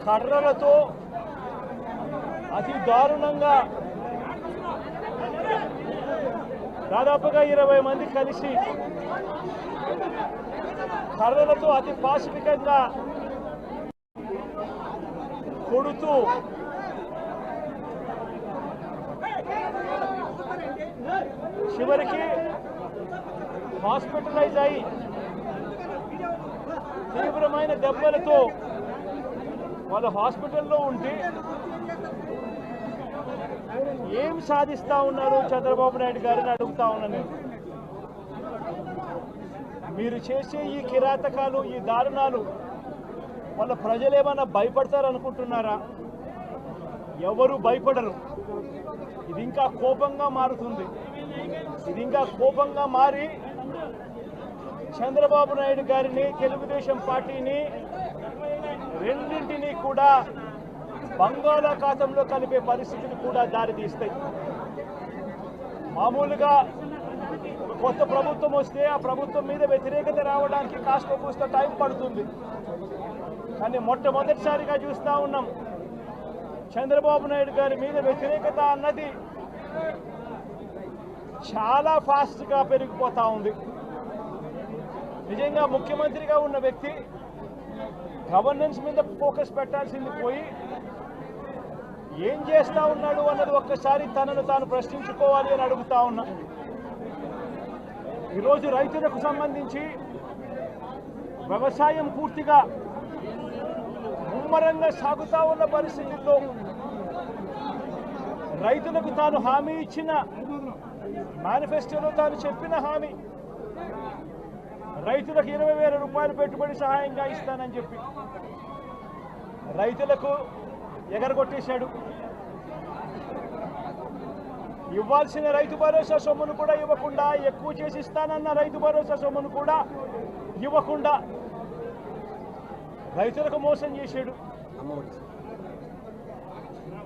కర్రలతో అతి దారుణంగా దాదాపుగా 20 మంది కలిసి కర్రలతో అతి పాశవికంగా కొడుతూ చివరికి హాస్పిటలైజ్ అయి తీవ్రమైన దెబ్బలతో వాళ్ళు హాస్పిటల్లో ఉంటే ఏం సాధిస్తా ఉన్నారు చంద్రబాబు నాయుడు గారిని అడుగుతా ఉన్నాను. మీరు చేసే ఈ కిరాతకాలు, ఈ దారుణాలు వాళ్ళ ప్రజలు ఏమన్నా భయపడతారనుకుంటున్నారా? ఎవరు భయపడరు. ఇది ఇంకా కోపంగా మారుతుంది. ఇది ఇంకా కోపంగా మారి చంద్రబాబు నాయుడు గారిని, తెలుగుదేశం పార్టీని రెండింటినీ కూడా బంగాళాఖాతంలో కలిపే పరిస్థితిని కూడా దారితీస్తాయి. మామూలుగా కొత్త ప్రభుత్వం వస్తే ఆ ప్రభుత్వం మీద వ్యతిరేకత రావడానికి కాస్త కూస్త టైం పడుతుంది. కానీ మొట్టమొదటిసారిగా చూస్తూ ఉన్నాం చంద్రబాబు నాయుడు గారి మీద వ్యతిరేకత అన్నది చాలా ఫాస్ట్గా పెరిగిపోతూ ఉంది. నిజంగా ముఖ్యమంత్రిగా ఉన్న వ్యక్తి గవర్నెన్స్ మీద ఫోకస్ పెట్టాల్సింది పోయి ఏం చేస్తా ఉన్నాడు అన్నది ఒక్కసారి తనను తాను ప్రశ్నించుకోవాలి అని అడుగుతా ఉన్నా. ఈరోజు రైతులకు సంబంధించి వ్యవసాయం పూర్తిగా ముమ్మరంగా సాగుతా ఉన్న పరిస్థితుల్లో రైతులకు తాను హామీ ఇచ్చిన మేనిఫెస్టోలో తాను చెప్పిన హామీ రైతులకు 20,000 రూపాయలు పెట్టుబడి సహాయంగా ఇస్తానని చెప్పి రైతులకు ఎగరగొట్టేశాడు. ఇవ్వాల్సిన రైతు భరోసా సొమ్మును కూడా ఇవ్వకుండా, ఎక్కువ చేసి ఇస్తానన్న రైతు భరోసా సొమ్మును కూడా ఇవ్వకుండా రైతులకు మోసం చేశాడు.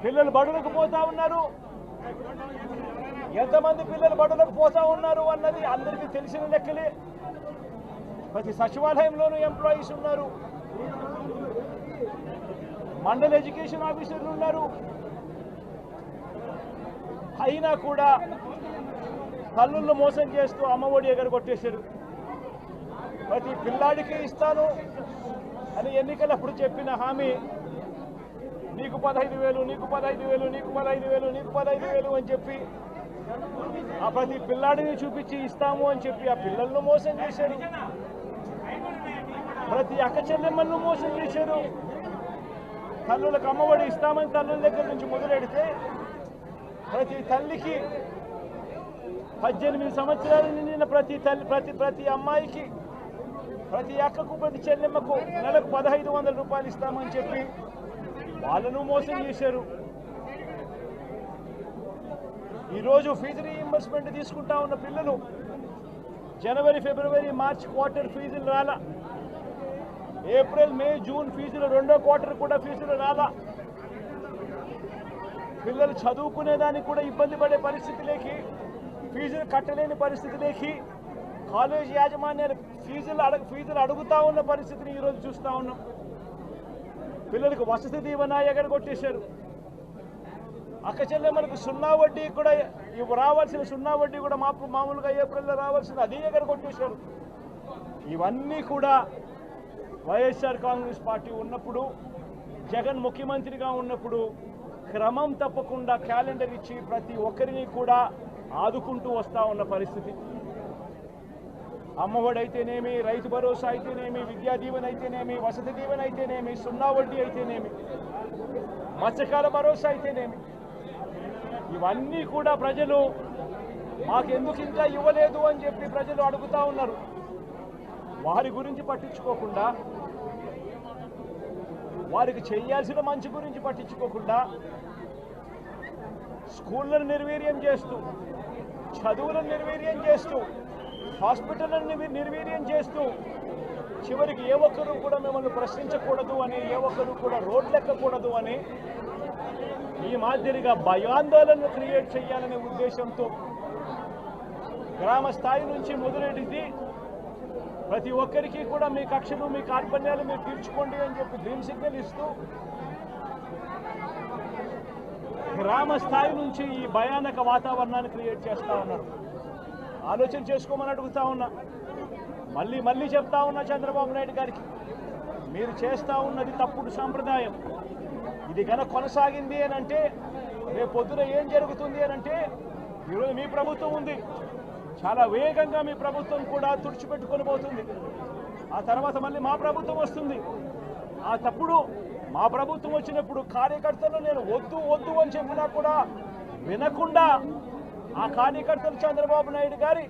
పిల్లలు బడులకు పోతా ఉన్నారు. ఎంతమంది పిల్లలు బడులకు పోతా ఉన్నారు అన్నది అందరికీ తెలిసిన లెక్కలే. ప్రతి సచివాలయంలోనూ ఎంప్లాయీస్ ఉన్నారు, మండల ఎడ్యుకేషన్ ఆఫీసర్లు ఉన్నారు. అయినా కూడా తల్లులను మోసం చేస్తూ అమ్మఒడి ఎగరగొట్టేశారు. ప్రతి పిల్లాడికి ఇస్తాను అని ఎన్నికలప్పుడు చెప్పిన హామీ నీకు 15,000, నీకు 15,000, నీకు 15,000, నీకు 15,000 అని చెప్పి ఆ ప్రతి పిల్లాడిని చూపించి ఇస్తాము అని చెప్పి ఆ పిల్లలను మోసం చేశారు. ప్రతి అక్క చెల్లెమ్మలను మోసం చేశారు. తల్లులకు అమ్మఒడి ఇస్తామని తల్లుల దగ్గర నుంచి మొదలెడితే ప్రతి తల్లికి 18 సంవత్సరాలు నిండిన ప్రతి అమ్మాయికి, ప్రతి అక్కకు, ప్రతి చెల్లెమ్మకు నెలకు 1,500 రూపాయలు ఇస్తామని చెప్పి వాళ్ళను మోసం చేశారు. ఈరోజు ఫీజు రీయింబర్స్మెంట్ తీసుకుంటా ఉన్న పిల్లలు జనవరి, ఫిబ్రవరి, మార్చ్ క్వార్టర్ ఫీజులు రాలా. ఏప్రిల్, మే, జూన్ ఫీజులు, రెండో క్వార్టర్ కూడా ఫీజులు రాలా. పిల్లలు చదువుకునేదానికి కూడా ఇబ్బంది పడే పరిస్థితిలోకి, ఫీజులు కట్టలేని పరిస్థితిలోకి కాలేజ్ యాజమాన్యాలు ఫీజులు అడుగుతా ఉన్న పరిస్థితిని ఈరోజు చూస్తూ ఉన్నాం. పిల్లలకు వసతి దీవెన ఎగరగొట్టేశారు. అక్క చెల్లెమ్మలకు సున్నా వడ్డీ కూడా రావాల్సిన సున్నా వడ్డీ కూడా మామూలుగా ఏప్రిల్లో రావాల్సింది అది ఎగరగొట్టేశారు. ఇవన్నీ కూడా వైఎస్ఆర్ కాంగ్రెస్ పార్టీ ఉన్నప్పుడు, జగన్ ముఖ్యమంత్రిగా ఉన్నప్పుడు క్రమం తప్పకుండా క్యాలెండర్ ఇచ్చి ప్రతి ఒక్కరిని కూడా ఆదుకుంటూ వస్తూ ఉన్న పరిస్థితి. అమ్మఒడి అయితేనేమి, రైతు భరోసా అయితేనేమి, విద్యా దీవెన అయితేనేమి, వసతి దీవెన అయితేనేమి, సున్నా వడ్డీ అయితేనేమి, మత్స్యకాల భరోసా అయితేనేమి, ఇవన్నీ కూడా ప్రజలు మాకెందుకు ఇంకా ఇవ్వలేదు అని చెప్పి ప్రజలు అడుగుతూ ఉన్నారు. వారి గురించి పట్టించుకోకుండా, వారికి చేయాల్సిన మంచి గురించి పట్టించుకోకుండా, స్కూళ్ళను నిర్వీర్యం చేస్తూ, చదువులను నిర్వీర్యం చేస్తూ, హాస్పిటల్ని నిర్వీర్యం చేస్తూ, చివరికి ఏ ఒక్కరూ కూడా మిమ్మల్ని ప్రశ్నించకూడదు అని, ఏ ఒక్కరూ కూడా రోడ్లెక్కకూడదు అని ఈ మాదిరిగా భయాందోళనను క్రియేట్ చేయాలనే ఉద్దేశంతో గ్రామ స్థాయి నుంచి మొదలెడితే ప్రతి ఒక్కరికి కూడా మీ కక్షలు, మీ కార్పణ్యాలు మీరు తీర్చుకోండి అని చెప్పి గ్రీన్ సిగ్నల్ ఇస్తూ గ్రామ స్థాయి నుంచి ఈ భయానక వాతావరణాన్ని క్రియేట్ చేస్తూ ఉన్నారు. ఆలోచన చేసుకోమని అడుగుతా ఉన్నా. మళ్ళీ చెప్తా ఉన్నా చంద్రబాబు నాయుడు గారికి, మీరు చేస్తూ ఉన్నది తప్పుడు సాంప్రదాయం. ఇది కనుక కొనసాగింది అని అంటే రేపు పొద్దున ఏం జరుగుతుంది అని అంటే, ఈరోజు మీ ప్రభుత్వం ఉంది, చాలా వేగంగా మీ ప్రభుత్వం కూడా తుడిచిపెట్టుకొని పోతుంది. ఆ తర్వాత మళ్ళీ మా ప్రభుత్వం వస్తుంది. ఆ తప్పుడు మా ప్రభుత్వం వచ్చినప్పుడు కార్యకర్తలు నేను వద్దు అని చెప్పినా కూడా వినకుండా ఆ కార్యకర్తలు చంద్రబాబు నాయుడు గారి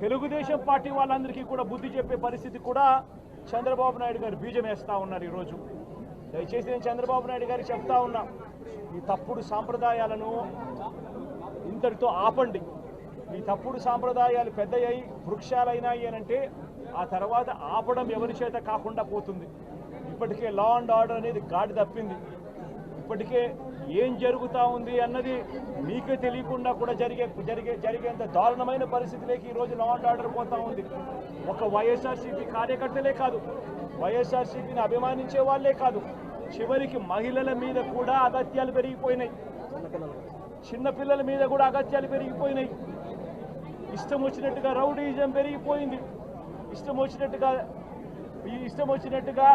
తెలుగుదేశం పార్టీ వాళ్ళందరికీ కూడా బుద్ధి చెప్పే పరిస్థితి కూడా చంద్రబాబు నాయుడు గారు బీజం వేస్తూ ఉన్నారు. ఈరోజు దయచేసి నేను చంద్రబాబు నాయుడు గారికి చెప్తా ఉన్నా, ఈ తప్పుడు సాంప్రదాయాలను ఇంతటితో ఆపండి. ఈ తప్పుడు సాంప్రదాయాలు పెద్దయ్యాయి, వృక్షాలైనాయి అని అంటే ఆ తర్వాత ఆపడం ఎవరి చేత కాకుండా పోతుంది. ఇప్పటికే లా అండ్ ఆర్డర్ అనేది గాడి తప్పింది. ఇప్పటికే ఏం జరుగుతూ ఉంది అన్నది మీకే తెలియకుండా కూడా జరిగేంత దారుణమైన పరిస్థితిలోకి ఈరోజు లా అండ్ ఆర్డర్ పోతూ ఉంది. ఒక వైఎస్ఆర్సీపీ కార్యకర్తలే కాదు, వైఎస్ఆర్సీపీని అభిమానించే వాళ్ళే కాదు, చివరికి మహిళల మీద కూడా అగత్యాలు పెరిగిపోయినాయి, చిన్నపిల్లల మీద కూడా అగత్యాలు పెరిగిపోయినాయి. ఇష్టం వచ్చినట్టుగా రౌడీజం పెరిగిపోయింది. ఇష్టం వచ్చినట్టుగా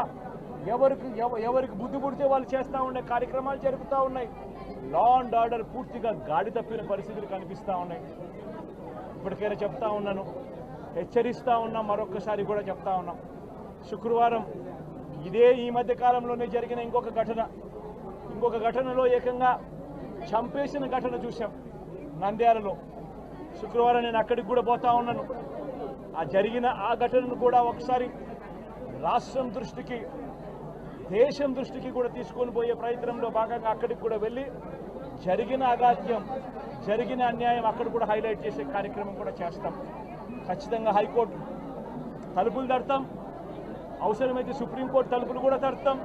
ఎవరికి బుద్ధి పుడితే వాళ్ళు చేస్తూ ఉండే కార్యక్రమాలు జరుగుతూ ఉన్నాయి. లా అండ్ ఆర్డర్ పూర్తిగా గాడి తప్పిన పరిస్థితులు కనిపిస్తూ ఉన్నాయి. ఇప్పటికైనా చెప్తా ఉన్నాను, హెచ్చరిస్తూ ఉన్నాం, మరొకసారి కూడా చెప్తా ఉన్నాం. శుక్రవారం ఈ మధ్య కాలంలోనే జరిగిన ఇంకొక ఘటనలో ఏకంగా చంపేసిన ఘటన చూశాం నంద్యాలలో. శుక్రవారం నేను అక్కడికి కూడా పోతా ఉన్నాను. ఆ ఘటనను కూడా ఒకసారి రాష్ట్రం దృష్టికి, దేశం దృష్టికి కూడా తీసుకొని పోయే ప్రయత్నంలో భాగంగా అక్కడికి కూడా వెళ్ళి జరిగిన అగాత్యం, జరిగిన అన్యాయం అక్కడ కూడా హైలైట్ చేసే కార్యక్రమం కూడా చేస్తాం. ఖచ్చితంగా హైకోర్టు తలుపులు తడతాం, అవసరమైతే సుప్రీంకోర్టు తలుపులు కూడా తడతాం.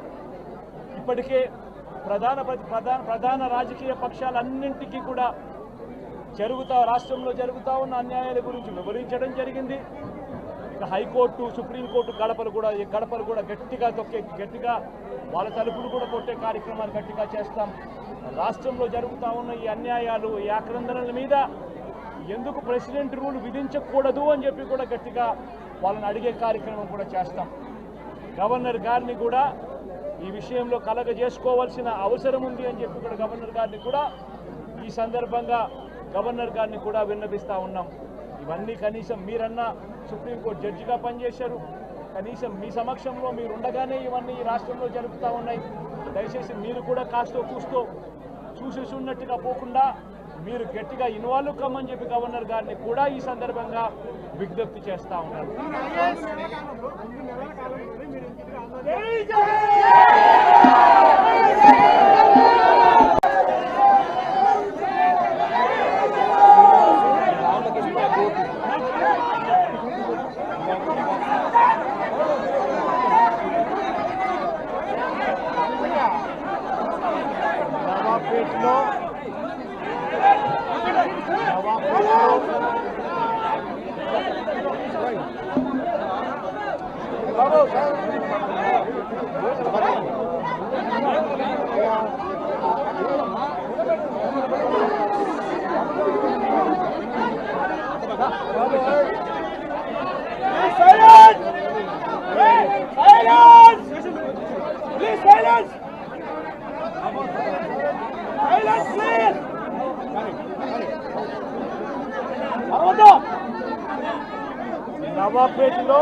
ఇప్పటికే ప్రధాన రాజకీయ పక్షాలన్నింటికీ కూడా రాష్ట్రంలో జరుగుతూ ఉన్న అన్యాయాల గురించి వివరించడం జరిగింది. ఇక హైకోర్టు, సుప్రీంకోర్టు గడపలు కూడా గట్టిగా వాళ్ళ తలుపులు కూడా కొట్టే కార్యక్రమాలు గట్టిగా చేస్తాం. రాష్ట్రంలో జరుగుతూ ఉన్న ఈ అన్యాయాలు, ఈ ఆక్రందనల మీద ఎందుకు ప్రెసిడెంట్ రూల్ విధించకూడదు అని చెప్పి కూడా గట్టిగా వాళ్ళని అడిగే కార్యక్రమం కూడా చేస్తాం. గవర్నర్ గారిని కూడా ఈ విషయంలో కలగజేసుకోవాల్సిన అవసరం ఉంది అని చెప్పి కూడా గవర్నర్ గారిని కూడా ఈ సందర్భంగా విన్నపిస్తూ ఉన్నాం. ఇవన్నీ కనీసం మీరన్నా సుప్రీంకోర్టు జడ్జిగా పనిచేశారు, కనీసం మీ సమక్షంలో మీరు ఉండగానే ఇవన్నీ ఈ రాష్ట్రంలో జరుగుతూ ఉన్నాయి. దయచేసి మీరు కూడా కాస్తో కూస్తో చూసేసి ఉన్నట్టుగా పోకుండా మీరు గట్టిగా ఇన్వాల్వ్ కమ్మని చెప్పి గవర్నర్ గారిని కూడా ఈ సందర్భంగా విజ్ఞప్తి చేస్తూ ఉన్నారు. నవాబ్పేటలో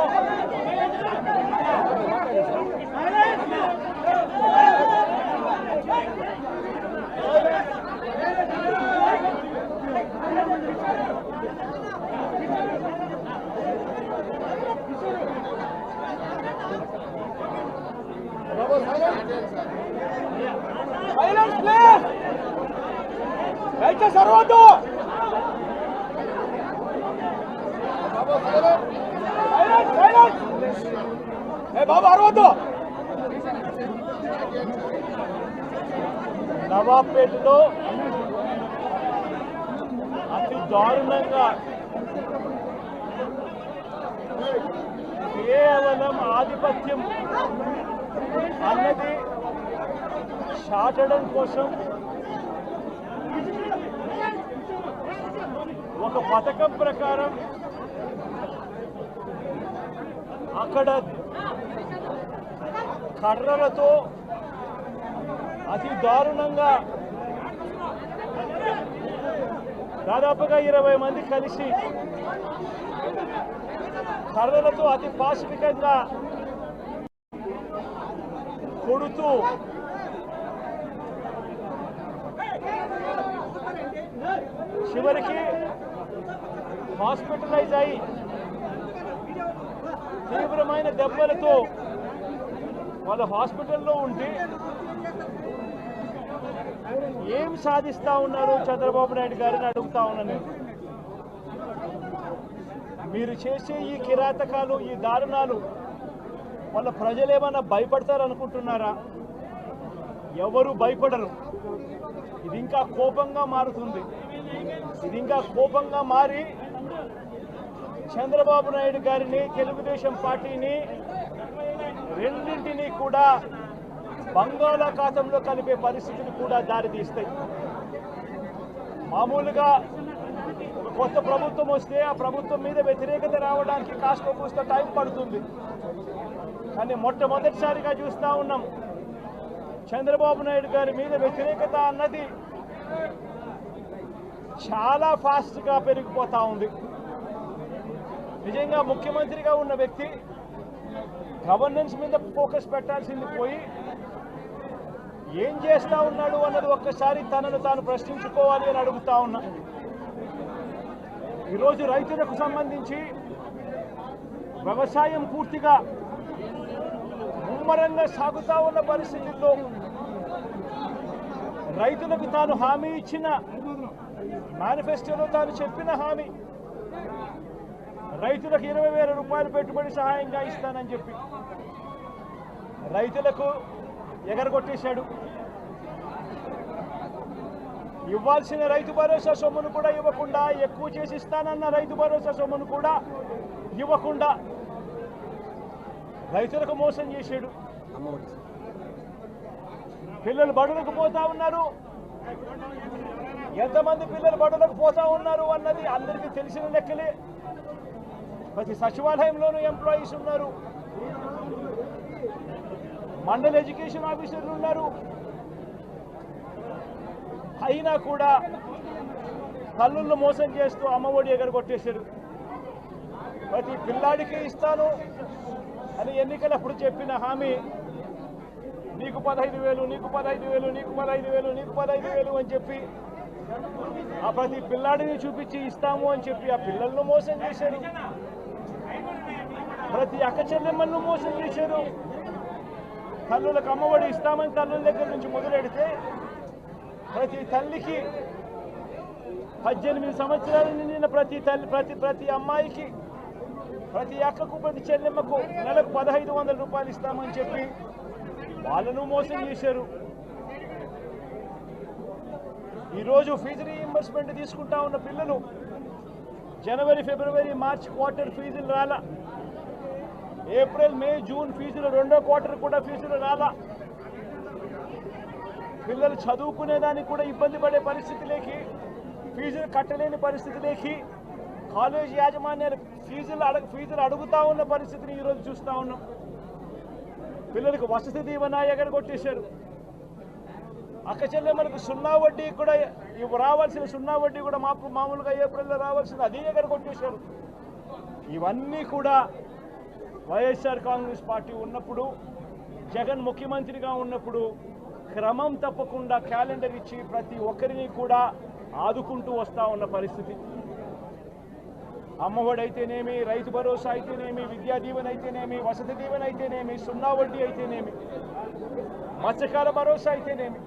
సర్వద్దు బాబు అరవద్దు. నవాబ్పేటలో అతి దారుణంగా కేవలం ఆధిపత్యం అన్నది చాటడం కోసం ఒక పథకం ప్రకారం అక్కడ కర్రలతో అతి దారుణంగా దాదాపుగా 20 మంది కలిసి కర్రలతో అతి పాశవికంగా కొడుతూ చివరికి హాస్పిటలైజ్ అయి తీవ్రమైన దెబ్బలతో వాళ్ళ హాస్పిటల్లో ఉండి ఏం సాధిస్తా ఉన్నారు చంద్రబాబు నాయుడు గారిని అడుగుతా ఉన్నాను. మీరు చేసే ఈ కిరాతకాలు, ఈ దారుణాలు వాళ్ళ ప్రజలు ఏమన్నా భయపడతారనుకుంటున్నారా? ఎవరు భయపడరు. ఇది ఇంకా కోపంగా మారుతుంది. ఇది ఇంకా కోపంగా మారి చంద్రబాబు నాయుడు గారిని, తెలుగుదేశం పార్టీని రెండింటినీ కూడా బంగాళాఖాతంలో కలిపే పరిస్థితులు కూడా దారితీస్తాయి. మామూలుగా ఒక కొత్త ప్రభుత్వం వస్తే ఆ ప్రభుత్వం మీద వ్యతిరేకత రావడానికి కాస్త కూస్త టైం పడుతుంది. కానీ మొట్టమొదటిసారిగా చూస్తూ ఉన్నాం చంద్రబాబు నాయుడు గారి మీద వ్యతిరేకత అన్నది చాలా ఫాస్ట్గా పెరిగిపోతూ ఉంది. నిజంగా ముఖ్యమంత్రిగా ఉన్న వ్యక్తి గవర్నెన్స్ మీద ఫోకస్ పెట్టాల్సింది పోయి ఏం చేస్తా ఉన్నాడు అన్నది ఒక్కసారి తనను తాను ప్రశ్నించుకోవాలి అని అడుగుతా ఉన్నా. ఈరోజు రైతులకు సంబంధించి వ్యవసాయం పూర్తిగా ముమ్మరంగా సాగుతా ఉన్న పరిస్థితుల్లో రైతులకు తాను హామీ ఇచ్చిన మేనిఫెస్టోలో తాను చెప్పిన హామీ రైతులకు 20,000 రూపాయలు పెట్టుబడి సహాయంగా ఇస్తానని చెప్పి రైతులకు ఎగరగొట్టేశాడు. ఇవ్వాల్సిన రైతు భరోసా సొమ్మును కూడా ఇవ్వకుండా, ఎక్కువ చేసి ఇస్తానన్న రైతు భరోసా సొమ్మును కూడా ఇవ్వకుండా రైతులకు మోసం చేశాడు. పిల్లలు బడులకు పోతా ఉన్నారు. ఎంతమంది పిల్లలు బడులకు పోతా ఉన్నారు అన్నది అందరికీ తెలిసిన లెక్కలే. ప్రతి సచివాలయంలోనూ ఎంప్లాయీస్ ఉన్నారు, మండల ఎడ్యుకేషన్ ఆఫీసర్లు ఉన్నారు. అయినా కూడా తల్లులను మోసం చేస్తూ అమ్మఒడి ఎగరగొట్టేశారు. ప్రతి పిల్లాడికి ఇస్తాను అని ఎన్నికలప్పుడు చెప్పిన హామీ నీకు 15,000, నీకు 15,000, నీకు 15,000, నీకు 15,000 అని చెప్పి ఆ ప్రతి పిల్లాడిని చూపించి ఇస్తాము అని చెప్పి ఆ పిల్లలను మోసం చేశారు. ప్రతి అక్క చెల్లెమ్మలను మోసం చేశారు. తల్లులకు అమ్మఒడి ఇస్తామని తల్లుల దగ్గర నుంచి మొదలెడితే ప్రతి తల్లికి 18 సంవత్సరాలు నిండిన ప్రతి అమ్మాయికి, ప్రతి అక్కకు, ప్రతి చెల్లెమ్మకు నెలకు 1,500 రూపాయలు ఇస్తామని చెప్పి వాళ్ళను మోసం చేశారు. ఈరోజు ఫీజు రీఇంబర్స్మెంట్ తీసుకుంటా ఉన్న పిల్లలు జనవరి, ఫిబ్రవరి, మార్చి క్వార్టర్ ఫీజులు రాలా. ఏప్రిల్ మే జూన్ ఫీజులు రెండో క్వార్టర్ కూడా ఫీజులు రాలా. పిల్లలు చదువుకునేదానికి కూడా ఇబ్బంది పడే పరిస్థితిలోకి, ఫీజులు కట్టలేని పరిస్థితిలోకి కాలేజీ యాజమాన్యాలు ఫీజులు అడుగుతా ఉన్న పరిస్థితిని ఈరోజు చూస్తూ ఉన్నాం. పిల్లలకు వసతి దీవెన ఎగరగొట్టేశారు. అక్క చెల్లెమ్మలకు సున్నా వడ్డీ కూడా రావాల్సిన సున్నా వడ్డీ కూడా మామూలుగా ఏప్రిల్లో రావాల్సింది అది ఎగరగొట్టేశారు. ఇవన్నీ కూడా వైఎస్ఆర్ కాంగ్రెస్ పార్టీ ఉన్నప్పుడు, జగన్ ముఖ్యమంత్రిగా ఉన్నప్పుడు క్రమం తప్పకుండా క్యాలెండర్ ఇచ్చి ప్రతి ఒక్కరిని కూడా ఆదుకుంటూ వస్తూ ఉన్న పరిస్థితి. అమ్మఒడి అయితేనేమి, రైతు భరోసా అయితేనేమి, విద్యా దీవెన అయితేనేమి, వసతి దీవెన అయితేనేమి, సున్నా వడ్డీ అయితేనేమి, మత్స్యకాల భరోసా అయితేనేమి,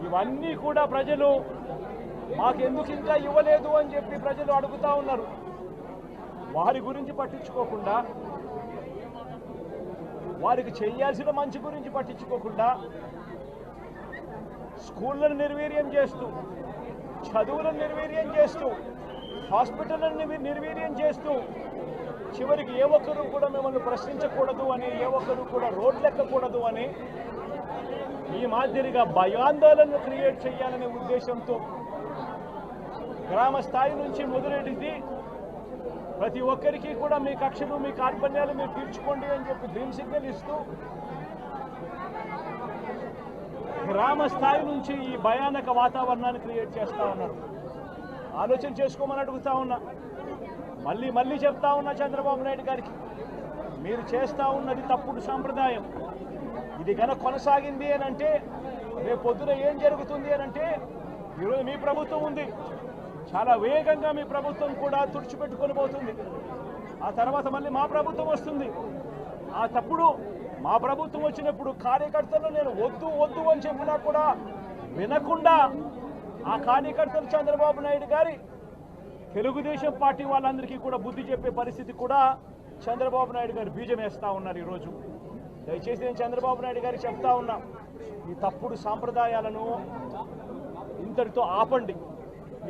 ఇవన్నీ కూడా ప్రజలు మాకెందుకు ఇంకా ఇవ్వలేదు అని చెప్పి ప్రజలు అడుగుతూ ఉన్నారు. వారి గురించి పట్టించుకోకుండా, వారికి చేయాల్సిన మంచి గురించి పట్టించుకోకుండా, స్కూళ్ళను నిర్వీర్యం చేస్తూ, చదువులను నిర్వీర్యం చేస్తూ, హాస్పిటల్ని నిర్వీర్యం చేస్తూ, చివరికి ఏ ఒక్కరూ కూడా మిమ్మల్ని ప్రశ్నించకూడదు అని, ఏ ఒక్కరూ కూడా రోడ్లెక్కకూడదు అని ఈ మాదిరిగా భయాందోళనను క్రియేట్ చేయాలనే ఉద్దేశంతో గ్రామ స్థాయి నుంచి మొదలెడితే ప్రతి ఒక్కరికి కూడా మీ కక్షలు, మీ కార్పణ్యాలు మీరు తీర్చుకోండి అని చెప్పి గ్రీన్ సిగ్నల్ ఇస్తూ గ్రామ స్థాయి నుంచి ఈ భయానక వాతావరణాన్ని క్రియేట్ చేస్తూ ఉన్నారు. ఆలోచన చేసుకోమని అడుగుతా ఉన్నా. మళ్ళీ చెప్తా ఉన్నా చంద్రబాబు నాయుడు గారికి, మీరు చేస్తూ ఉన్నది తప్పుడు సాంప్రదాయం. ఇది కనుక కొనసాగింది అని అంటే రేపు పొద్దున ఏం జరుగుతుంది అని అంటే, ఈరోజు మీ ప్రభుత్వం ఉంది, చాలా వేగంగా మీ ప్రభుత్వం కూడా తుడిచిపెట్టుకొని పోతుంది. ఆ తర్వాత మళ్ళీ మా ప్రభుత్వం వస్తుంది. ఆ తప్పుడు మా ప్రభుత్వం వచ్చినప్పుడు కార్యకర్తలు నేను వద్దు అని చెప్పినా కూడా వినకుండా ఆ కార్యకర్తలు చంద్రబాబు నాయుడు గారి తెలుగుదేశం పార్టీ వాళ్ళందరికీ కూడా బుద్ధి చెప్పే పరిస్థితి కూడా చంద్రబాబు నాయుడు గారు బీజం వేస్తూ ఉన్నారు. ఈరోజు దయచేసి నేను చంద్రబాబు నాయుడు గారికి చెప్తా ఉన్నా, ఈ తప్పుడు సాంప్రదాయాలను ఇంతటితో ఆపండి.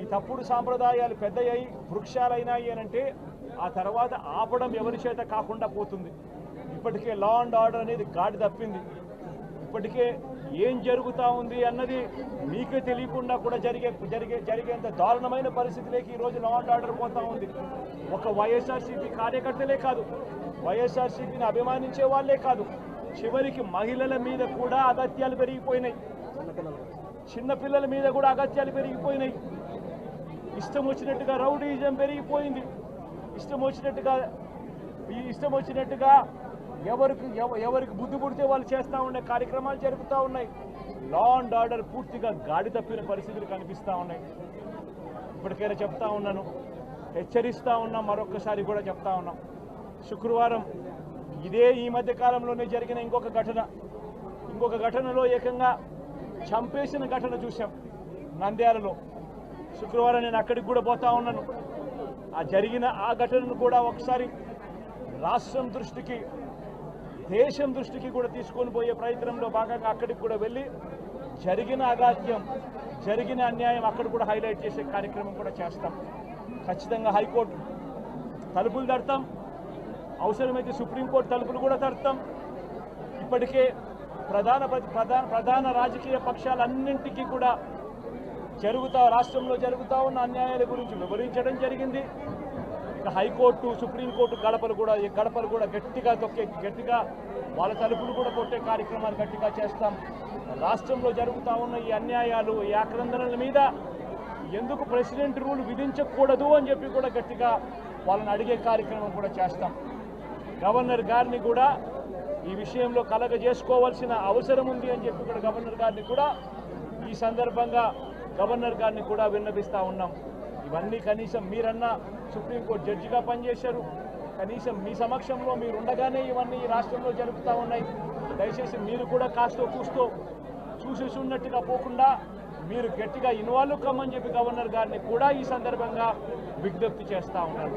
ఈ తప్పుడు సాంప్రదాయాలు పెద్దయ్యాయి, వృక్షాలైనాయి అని అంటే ఆ తర్వాత ఆపడం ఎవరి చేత కాకుండా పోతుంది. ఇప్పటికే లా అండ్ ఆర్డర్ అనేది గాడి తప్పింది. ఇప్పటికే ఏం జరుగుతూ ఉంది అన్నది మీకే తెలియకుండా కూడా జరిగేంత దారుణమైన పరిస్థితిలోకి ఈరోజు లా అండ్ ఆర్డర్ పోతూ ఉంది. ఒక వైఎస్ఆర్సీపీ కార్యకర్తలే కాదు, వైఎస్ఆర్సీపీని అభిమానించే వాళ్ళే కాదు, చివరికి మహిళల మీద కూడా అగత్యాలు పెరిగిపోయినాయి, చిన్నపిల్లల మీద కూడా అగత్యాలు పెరిగిపోయినాయి. ఇష్టం వచ్చినట్టుగా రౌడీజం పెరిగిపోయింది. ఇష్టం వచ్చినట్టుగా ఎవరికి బుద్ధి పుడితే వాళ్ళు చేస్తూ ఉండే కార్యక్రమాలు జరుగుతూ ఉన్నాయి. లా అండ్ ఆర్డర్ పూర్తిగా గాడి తప్పిన పరిస్థితులు కనిపిస్తూ ఉన్నాయి. ఇప్పటికైనా చెప్తా ఉన్నాను, హెచ్చరిస్తూ ఉన్నాం, మరొక్కసారి కూడా చెప్తా ఉన్నాం. శుక్రవారం ఈ మధ్య కాలంలోనే జరిగిన ఇంకొక ఘటనలో ఏకంగా చంపేసిన ఘటన చూశాం నంద్యాలలో. శుక్రవారం నేను అక్కడికి కూడా పోతా ఉన్నాను. ఆ ఘటనను కూడా ఒకసారి రాష్ట్రం దృష్టికి, దేశం దృష్టికి కూడా తీసుకొని పోయే ప్రయత్నంలో భాగంగా అక్కడికి కూడా వెళ్ళి జరిగిన అగాత్యం, జరిగిన అన్యాయం అక్కడ కూడా హైలైట్ చేసే కార్యక్రమం కూడా చేస్తాం. ఖచ్చితంగా హైకోర్టు తలుపులు తడతాం, అవసరమైతే సుప్రీంకోర్టు తలుపులు కూడా తడతాం. ఇప్పటికే ప్రధాన రాజకీయ పక్షాలన్నింటికీ కూడా రాష్ట్రంలో జరుగుతూ ఉన్న అన్యాయాల గురించి వివరించడం జరిగింది. ఇక హైకోర్టు, సుప్రీంకోర్టు గడపలు కూడా గట్టిగా వాళ్ళ తలుపులు కూడా కొట్టే కార్యక్రమాలు గట్టిగా చేస్తాం. రాష్ట్రంలో జరుగుతూ ఉన్న ఈ అన్యాయాలు, ఈ ఆక్రందనల మీద ఎందుకు ప్రెసిడెంట్ రూల్ విధించకూడదు అని చెప్పి కూడా గట్టిగా వాళ్ళని అడిగే కార్యక్రమం కూడా చేస్తాం. గవర్నర్ గారిని కూడా ఈ విషయంలో కలగజేసుకోవాల్సిన అవసరం ఉంది అని చెప్పి కూడా గవర్నర్ గారిని కూడా ఈ సందర్భంగా విన్నపిస్తూ ఉన్నాం. ఇవన్నీ కనీసం మీరన్నా సుప్రీంకోర్టు జడ్జిగా పనిచేశారు, కనీసం మీ సమక్షంలో మీరు ఉండగానే ఇవన్నీ ఈ రాష్ట్రంలో జరుగుతూ ఉన్నాయి. దయచేసి మీరు కూడా కాస్తో కూస్తో చూసేసి ఉన్నట్టుగా పోకుండా మీరు గట్టిగా ఇన్వాల్వ్ కమ్మని చెప్పి గవర్నర్ గారిని కూడా ఈ సందర్భంగా విజ్ఞప్తి చేస్తూ ఉన్నారు.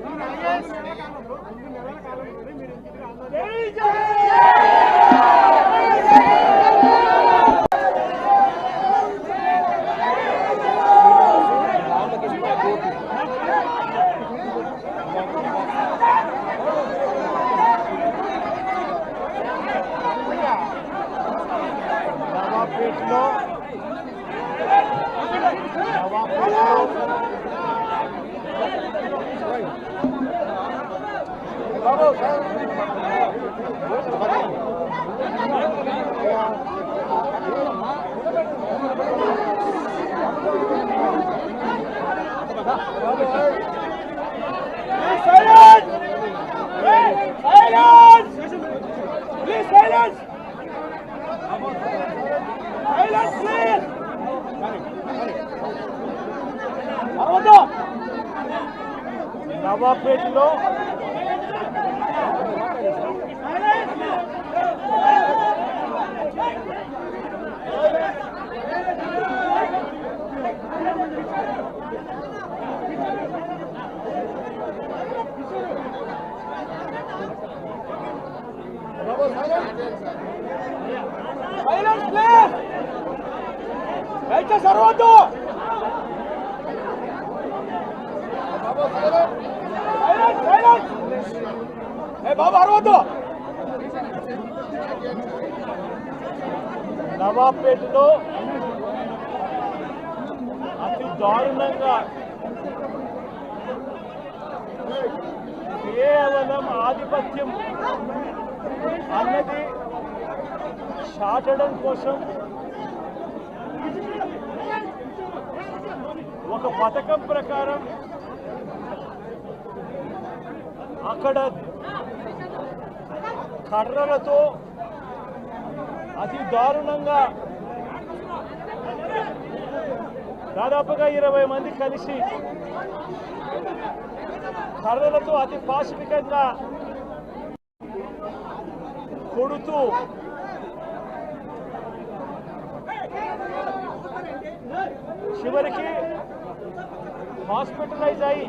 నవాబ్పేటలో సర్వద్దు బాబు అరవద్దు. నవాబ్పేటలో అతి దారుణంగా కేవలం ఆధిపత్యం అన్నది చాటడం కోసం ఒక పథకం ప్రకారం అక్కడ కర్రలతో అతి దారుణంగా దాదాపుగా 20 మంది కలిసి కర్రలతో అతి పాశవికంగా కొడుతూ చివరికి హాస్పిటలైజ్ అయి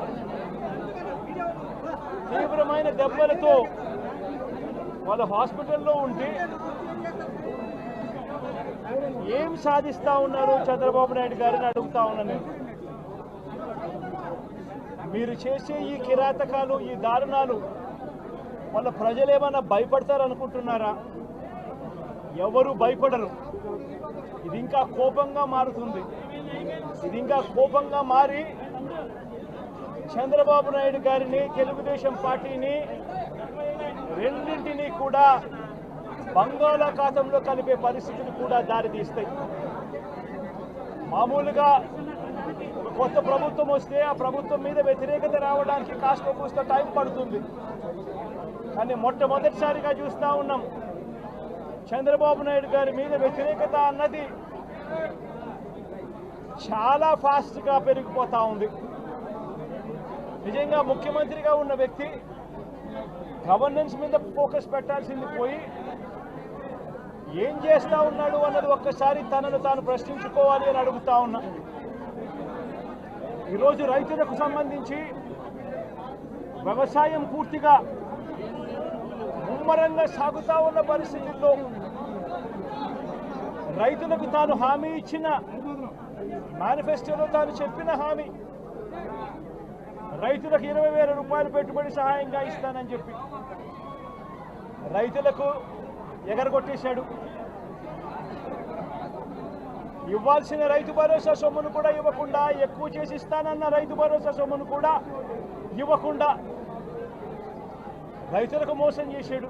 తీవ్రమైన దెబ్బలతో వాళ్ళు హాస్పిటల్లో ఉంటే ఏం సాధిస్తా ఉన్నారు చంద్రబాబు నాయుడు గారిని అడుగుతా ఉన్నాను. మీరు చేసే ఈ కిరాతకాలు, ఈ దారుణాలు వాళ్ళ ప్రజలు ఏమన్నా భయపడతారనుకుంటున్నారా? ఎవరు భయపడరు. ఇది ఇంకా కోపంగా మారుతుంది. ఇది ఇంకా కోపంగా మారి చంద్రబాబు నాయుడు గారిని, తెలుగుదేశం పార్టీని రెండింటినీ కూడా బంగాళాఖాతంలో కలిపే పరిస్థితులు కూడా దారితీస్తాయి. మామూలుగా కొత్త ప్రభుత్వం వస్తే ఆ ప్రభుత్వం మీద వ్యతిరేకత రావడానికి కాస్త కూస్త టైం పడుతుంది. కానీ మొట్టమొదటిసారిగా చూస్తూ ఉన్నాం చంద్రబాబు నాయుడు గారి మీద వ్యతిరేకత అన్నది చాలా ఫాస్ట్గా పెరిగిపోతూ ఉంది. నిజంగా ముఖ్యమంత్రిగా ఉన్న వ్యక్తి గవర్నెన్స్ మీద ఫోకస్ పెట్టాల్సింది పోయి ఏం చేస్తూ ఉన్నాడు అన్నది ఒక్కసారి తనను తాను ప్రశ్నించుకోవాలి అని అడుగుతా ఉన్నా. ఈరోజు రైతులకు సంబంధించి వ్యవసాయం పూర్తిగా ముమ్మరంగా సాగుతూ ఉన్న పరిస్థితుల్లో రైతులకు తాను హామీ ఇచ్చిన మేనిఫెస్టోలో తాను చెప్పిన హామీ రైతులకు 20,000 రూపాయలు పెట్టుబడి సహాయంగా ఇస్తానని చెప్పి రైతులకు ఎగరగొట్టేశాడు. ఇవ్వాల్సిన రైతు భరోసా సొమ్మును కూడా ఇవ్వకుండా, ఎక్కువ చేసి ఇస్తానన్న రైతు భరోసా సొమ్మును కూడా ఇవ్వకుండా రైతులకు మోసం చేశాడు.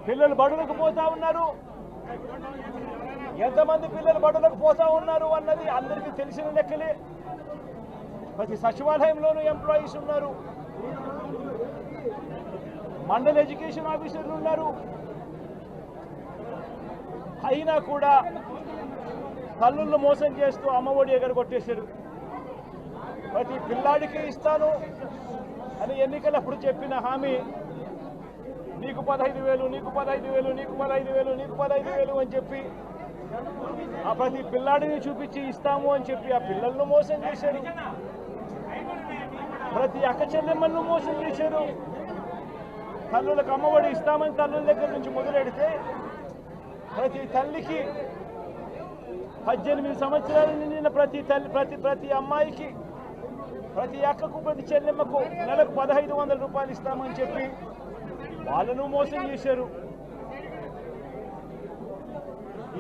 పిల్లలు బడులకు పోతా ఉన్నారు. ఎంతమంది పిల్లలు బడులకు పోతా ఉన్నారు అన్నది అందరికీ తెలిసిన లెక్కలే. ప్రతి సచివాలయంలోనూ ఎంప్లాయీస్ ఉన్నారు, మండల ఎడ్యుకేషన్ ఆఫీసర్లు ఉన్నారు. అయినా కూడా తల్లుళ్ళు మోసం చేస్తూ అమ్మఒడి ఎగరగొట్టేశారు. ప్రతి పిల్లాడికి ఇస్తాను అని ఎన్నికలప్పుడు చెప్పిన హామీ నీకు 15,000, నీకు 15,000, నీకు 15,000, నీకు 15,000 అని చెప్పి ఆ ప్రతి పిల్లాడిని చూపించి ఇస్తాము అని చెప్పి ఆ పిల్లలను మోసం చేశారు. ప్రతి అక్క చెల్లెమ్మలను మోసం చేశారు. తల్లులకు అమ్మఒడి ఇస్తామని తల్లుల దగ్గర నుంచి మొదలెడితే ప్రతి తల్లికి 18 సంవత్సరాలు నిండిన ప్రతి అమ్మాయికి, ప్రతి అక్కకు, ప్రతి చెల్లెమ్మకు నెలకు 1,500 రూపాయలు ఇస్తామని చెప్పి వాళ్ళను మోసం చేశారు.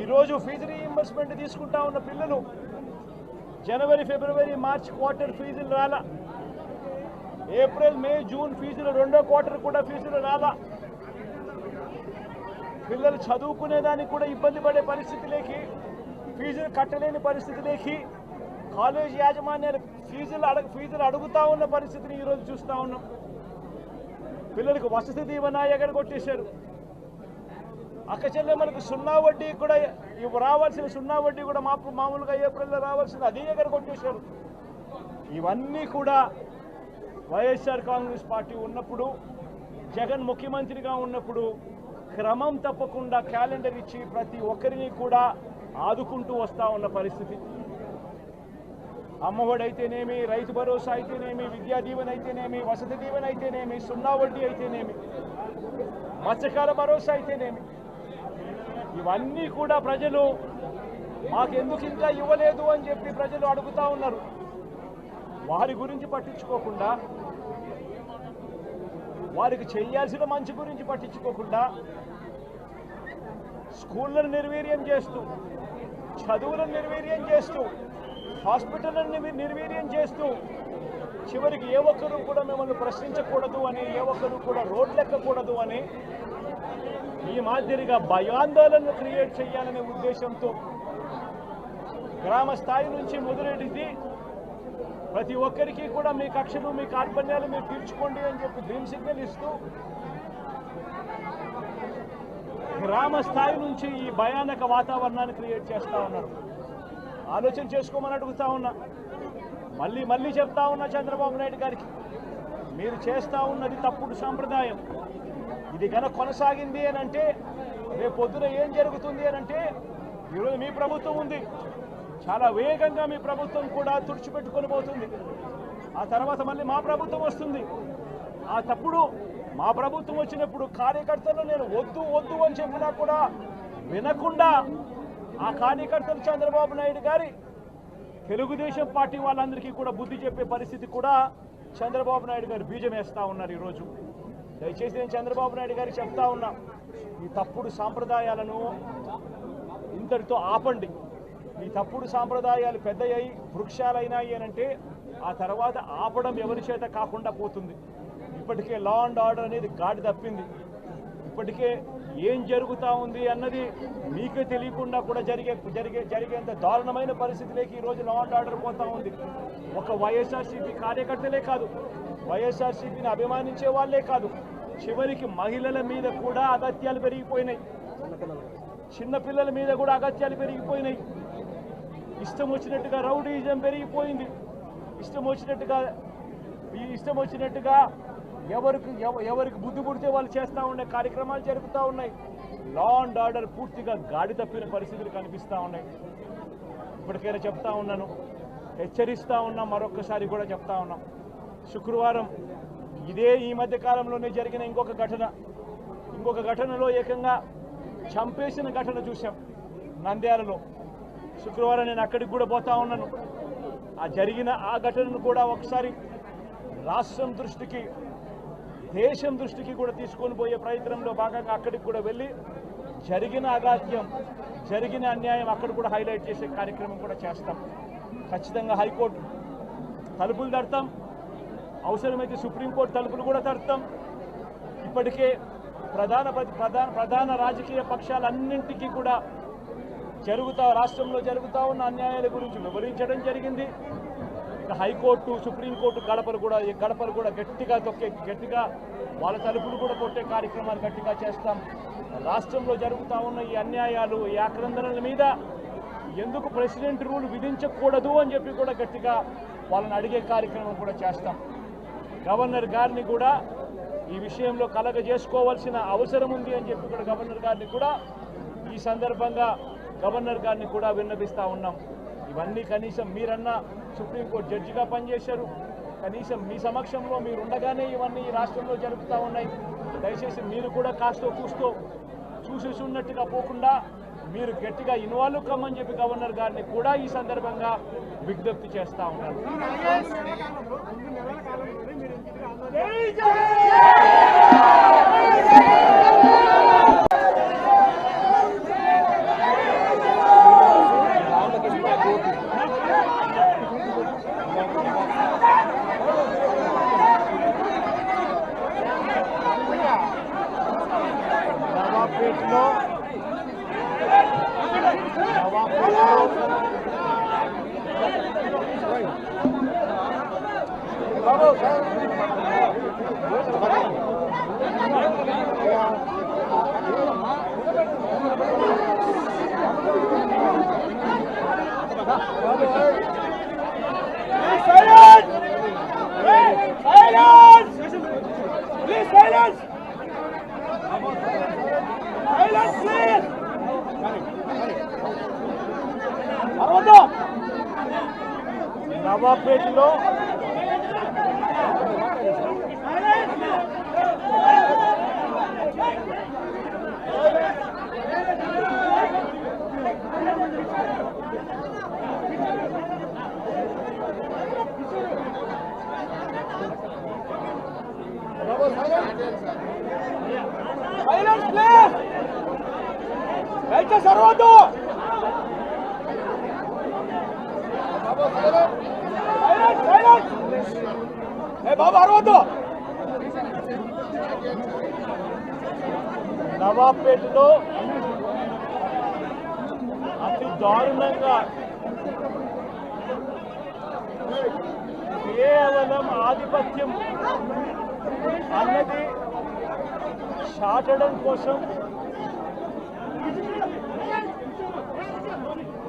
ఈరోజు ఫీజు రీఇంబర్స్మెంట్ తీసుకుంటా ఉన్న పిల్లలు జనవరి ఫిబ్రవరి మార్చ్ క్వార్టర్ ఫీజులు రాలా, ఏప్రిల్ మే జూన్ ఫీజులు రెండో క్వార్టర్ కూడా ఫీజులు రాలా. పిల్లలు చదువుకునేదానికి కూడా ఇబ్బంది పడే పరిస్థితిలోకి, ఫీజులు కట్టలేని పరిస్థితిలోకి కాలేజ్ యాజమాన్యాలు ఫీజులు అడుగుతా ఉన్న పరిస్థితిని ఈరోజు చూస్తూ ఉన్నాం. పిల్లలకు వసతి దీవెన ఎగరగొట్టేశారు. అక్క చెల్లెమ్మలకు సున్నా వడ్డీ కూడా రావాల్సిన సున్నా వడ్డీ కూడా మామూలుగా ఏప్రిల్లో రావాల్సింది అది ఎగరగొట్టేశారు. ఇవన్నీ కూడా వైఎస్ఆర్ కాంగ్రెస్ పార్టీ ఉన్నప్పుడు, జగన్ ముఖ్యమంత్రిగా ఉన్నప్పుడు క్రమం తప్పకుండా క్యాలెండర్ ఇచ్చి ప్రతి ఒక్కరిని కూడా ఆదుకుంటూ వస్తూ ఉన్న పరిస్థితి. అమ్మఒడి అయితేనేమి, రైతు భరోసా అయితేనేమి, విద్యా దీవెన అయితేనేమి, వసతి దీవెన అయితేనేమి, సున్నా వడ్డీ అయితేనేమి, మత్స్యకార భరోసా అయితేనేమి, ఇవన్నీ కూడా ప్రజలు మాకెందుకు ఇంకా ఇవ్వలేదు అని చెప్పి ప్రజలు అడుగుతూ ఉన్నారు. వారి గురించి పట్టించుకోకుండా, వారికి చేయాల్సిన మంచి గురించి పట్టించుకోకుండా స్కూళ్ళను నిర్వీర్యం చేస్తూ, చదువులను నిర్వీర్యం చేస్తూ, హాస్పిటల్ని నిర్వీర్యం చేస్తూ, చివరికి ఏ ఒక్కరూ కూడా మిమ్మల్ని ప్రశ్నించకూడదు అని, ఏ ఒక్కరూ కూడా రోడ్లెక్కకూడదు అని ఈ మాదిరిగా భయాందోళనలు క్రియేట్ చేయాలనే ఉద్దేశంతో గ్రామ స్థాయి నుంచి మొదలెడితే ప్రతి ఒక్కరికి కూడా మీ కక్షలు, మీ కార్పణ్యాలు మీరు తీర్చుకోండి అని చెప్పి గ్రీన్ సిగ్నల్ ఇస్తూ గ్రామ స్థాయి నుంచి ఈ భయానక వాతావరణాన్ని క్రియేట్ చేస్తూ ఉన్నారు. ఆలోచన చేసుకోమని అడుగుతా ఉన్నా. మళ్ళీ చెప్తా ఉన్నా చంద్రబాబు నాయుడు గారికి, మీరు చేస్తూ ఉన్నది తప్పుడు సాంప్రదాయం. ఇది కనుక కొనసాగింది అని అంటే రేపు పొద్దున ఏం జరుగుతుంది అని అంటే, ఈరోజు మీ ప్రభుత్వం ఉంది, చాలా వేగంగా మీ ప్రభుత్వం కూడా తుడిచిపెట్టుకొని పోతుంది. ఆ తర్వాత మళ్ళీ మా ప్రభుత్వం వస్తుంది. ఆ తప్పుడు మా ప్రభుత్వం వచ్చినప్పుడు కార్యకర్తలు నేను వద్దు అని చెప్పినా కూడా వినకుండా ఆ కార్యకర్తలు చంద్రబాబు నాయుడు గారి తెలుగుదేశం పార్టీ వాళ్ళందరికీ కూడా బుద్ధి చెప్పే పరిస్థితి కూడా చంద్రబాబు నాయుడు గారు బీజం వేస్తూ ఉన్నారు. ఈరోజు దయచేసి నేను చంద్రబాబు నాయుడు గారికి చెప్తా ఉన్నా, ఈ తప్పుడు సాంప్రదాయాలను ఇంతటితో ఆపండి. ఈ తప్పుడు సాంప్రదాయాలు పెద్దయ్యాయి, వృక్షాలైనాయి అని అంటే ఆ తర్వాత ఆపడం ఎవరి చేత కాకుండా పోతుంది. ఇప్పటికే లా అండ్ ఆర్డర్ అనేది గాడి తప్పింది. ఇప్పటికే ఏం జరుగుతూ ఉంది అన్నది మీకే తెలియకుండా కూడా జరిగేంత దారుణమైన పరిస్థితిలోకి ఈరోజు లా అండ్ ఆర్డర్ పోతూ ఉంది. ఒక వైఎస్ఆర్సీపీ కార్యకర్తలే కాదు, వైఎస్ఆర్సీపీని అభిమానించే వాళ్ళే కాదు, చివరికి మహిళల మీద కూడా అగత్యాలు పెరిగిపోయినాయి, చిన్నపిల్లల మీద కూడా అగత్యాలు పెరిగిపోయినాయి. ఇష్టం వచ్చినట్టుగా రౌడీజం పెరిగిపోయింది. ఇష్టం వచ్చినట్టుగా ఎవరికి బుద్ధి పుడితే వాళ్ళు చేస్తూ ఉండే కార్యక్రమాలు జరుగుతూ ఉన్నాయి. లా అండ్ ఆర్డర్ పూర్తిగా గాడి తప్పిన పరిస్థితులు కనిపిస్తూ ఉన్నాయి. ఇప్పటికైనా చెప్తా ఉన్నాను, హెచ్చరిస్తూ ఉన్నాం, మరొక్కసారి కూడా చెప్తా ఉన్నాం. శుక్రవారం ఈ మధ్య కాలంలోనే జరిగిన ఇంకొక ఘటనలో ఏకంగా చంపేసిన ఘటన చూసాం నంద్యాలలో. శుక్రవారం నేను అక్కడికి కూడా పోతా ఉన్నాను. ఆ ఘటనను కూడా ఒకసారి రాష్ట్రం దృష్టికి, దేశం దృష్టికి కూడా తీసుకొని పోయే ప్రయత్నంలో భాగంగా అక్కడికి కూడా వెళ్ళి జరిగిన అగాత్యం, జరిగిన అన్యాయం అక్కడ కూడా హైలైట్ చేసే కార్యక్రమం కూడా చేస్తాం. ఖచ్చితంగా హైకోర్టు తలుపులు తడతాం, అవసరమైతే సుప్రీంకోర్టు తలుపులు కూడా తడతాం. ఇప్పటికే ప్రధాన రాజకీయ పక్షాలన్నింటికీ కూడా రాష్ట్రంలో జరుగుతూ ఉన్న అన్యాయాల గురించి వివరించడం జరిగింది. ఇక హైకోర్టు, సుప్రీంకోర్టు గడపలు కూడా గట్టిగా వాళ్ళ తలుపులు కూడా కొట్టే కార్యక్రమాలు గట్టిగా చేస్తాం. రాష్ట్రంలో జరుగుతూ ఉన్న ఈ అన్యాయాలు, ఈ ఆక్రందనల మీద ఎందుకు ప్రెసిడెంట్ రూల్ విధించకూడదు అని చెప్పి కూడా గట్టిగా వాళ్ళని అడిగే కార్యక్రమం కూడా చేస్తాం. గవర్నర్ గారిని కూడా ఈ విషయంలో కలగజేసుకోవాల్సిన అవసరం ఉంది అని చెప్పి కూడా గవర్నర్ గారిని కూడా ఈ సందర్భంగా విన్నపిస్తూ ఉన్నాం. ఇవన్నీ కనీసం మీరన్నా సుప్రీంకోర్టు జడ్జిగా పనిచేశారు, కనీసం మీ సమక్షంలో మీరు ఉండగానే ఇవన్నీ ఈ రాష్ట్రంలో జరుగుతూ ఉన్నాయి. దయచేసి మీరు కూడా కాస్తో కూస్తో చూసేసి ఉన్నట్టుగా పోకుండా మీరు గట్టిగా ఇన్వాల్వ్ కమ్మని చెప్పి గవర్నర్ గారిని కూడా ఈ సందర్భంగా విజ్ఞప్తి చేస్తూ ఉన్నారు. నవాబ్పేటలో సర్వద్దు బాబు అరవద్దు. నవాబ్పేటలో అతి దారుణంగా కేవలం ఆధిపత్యం అన్నది చాటడం కోసం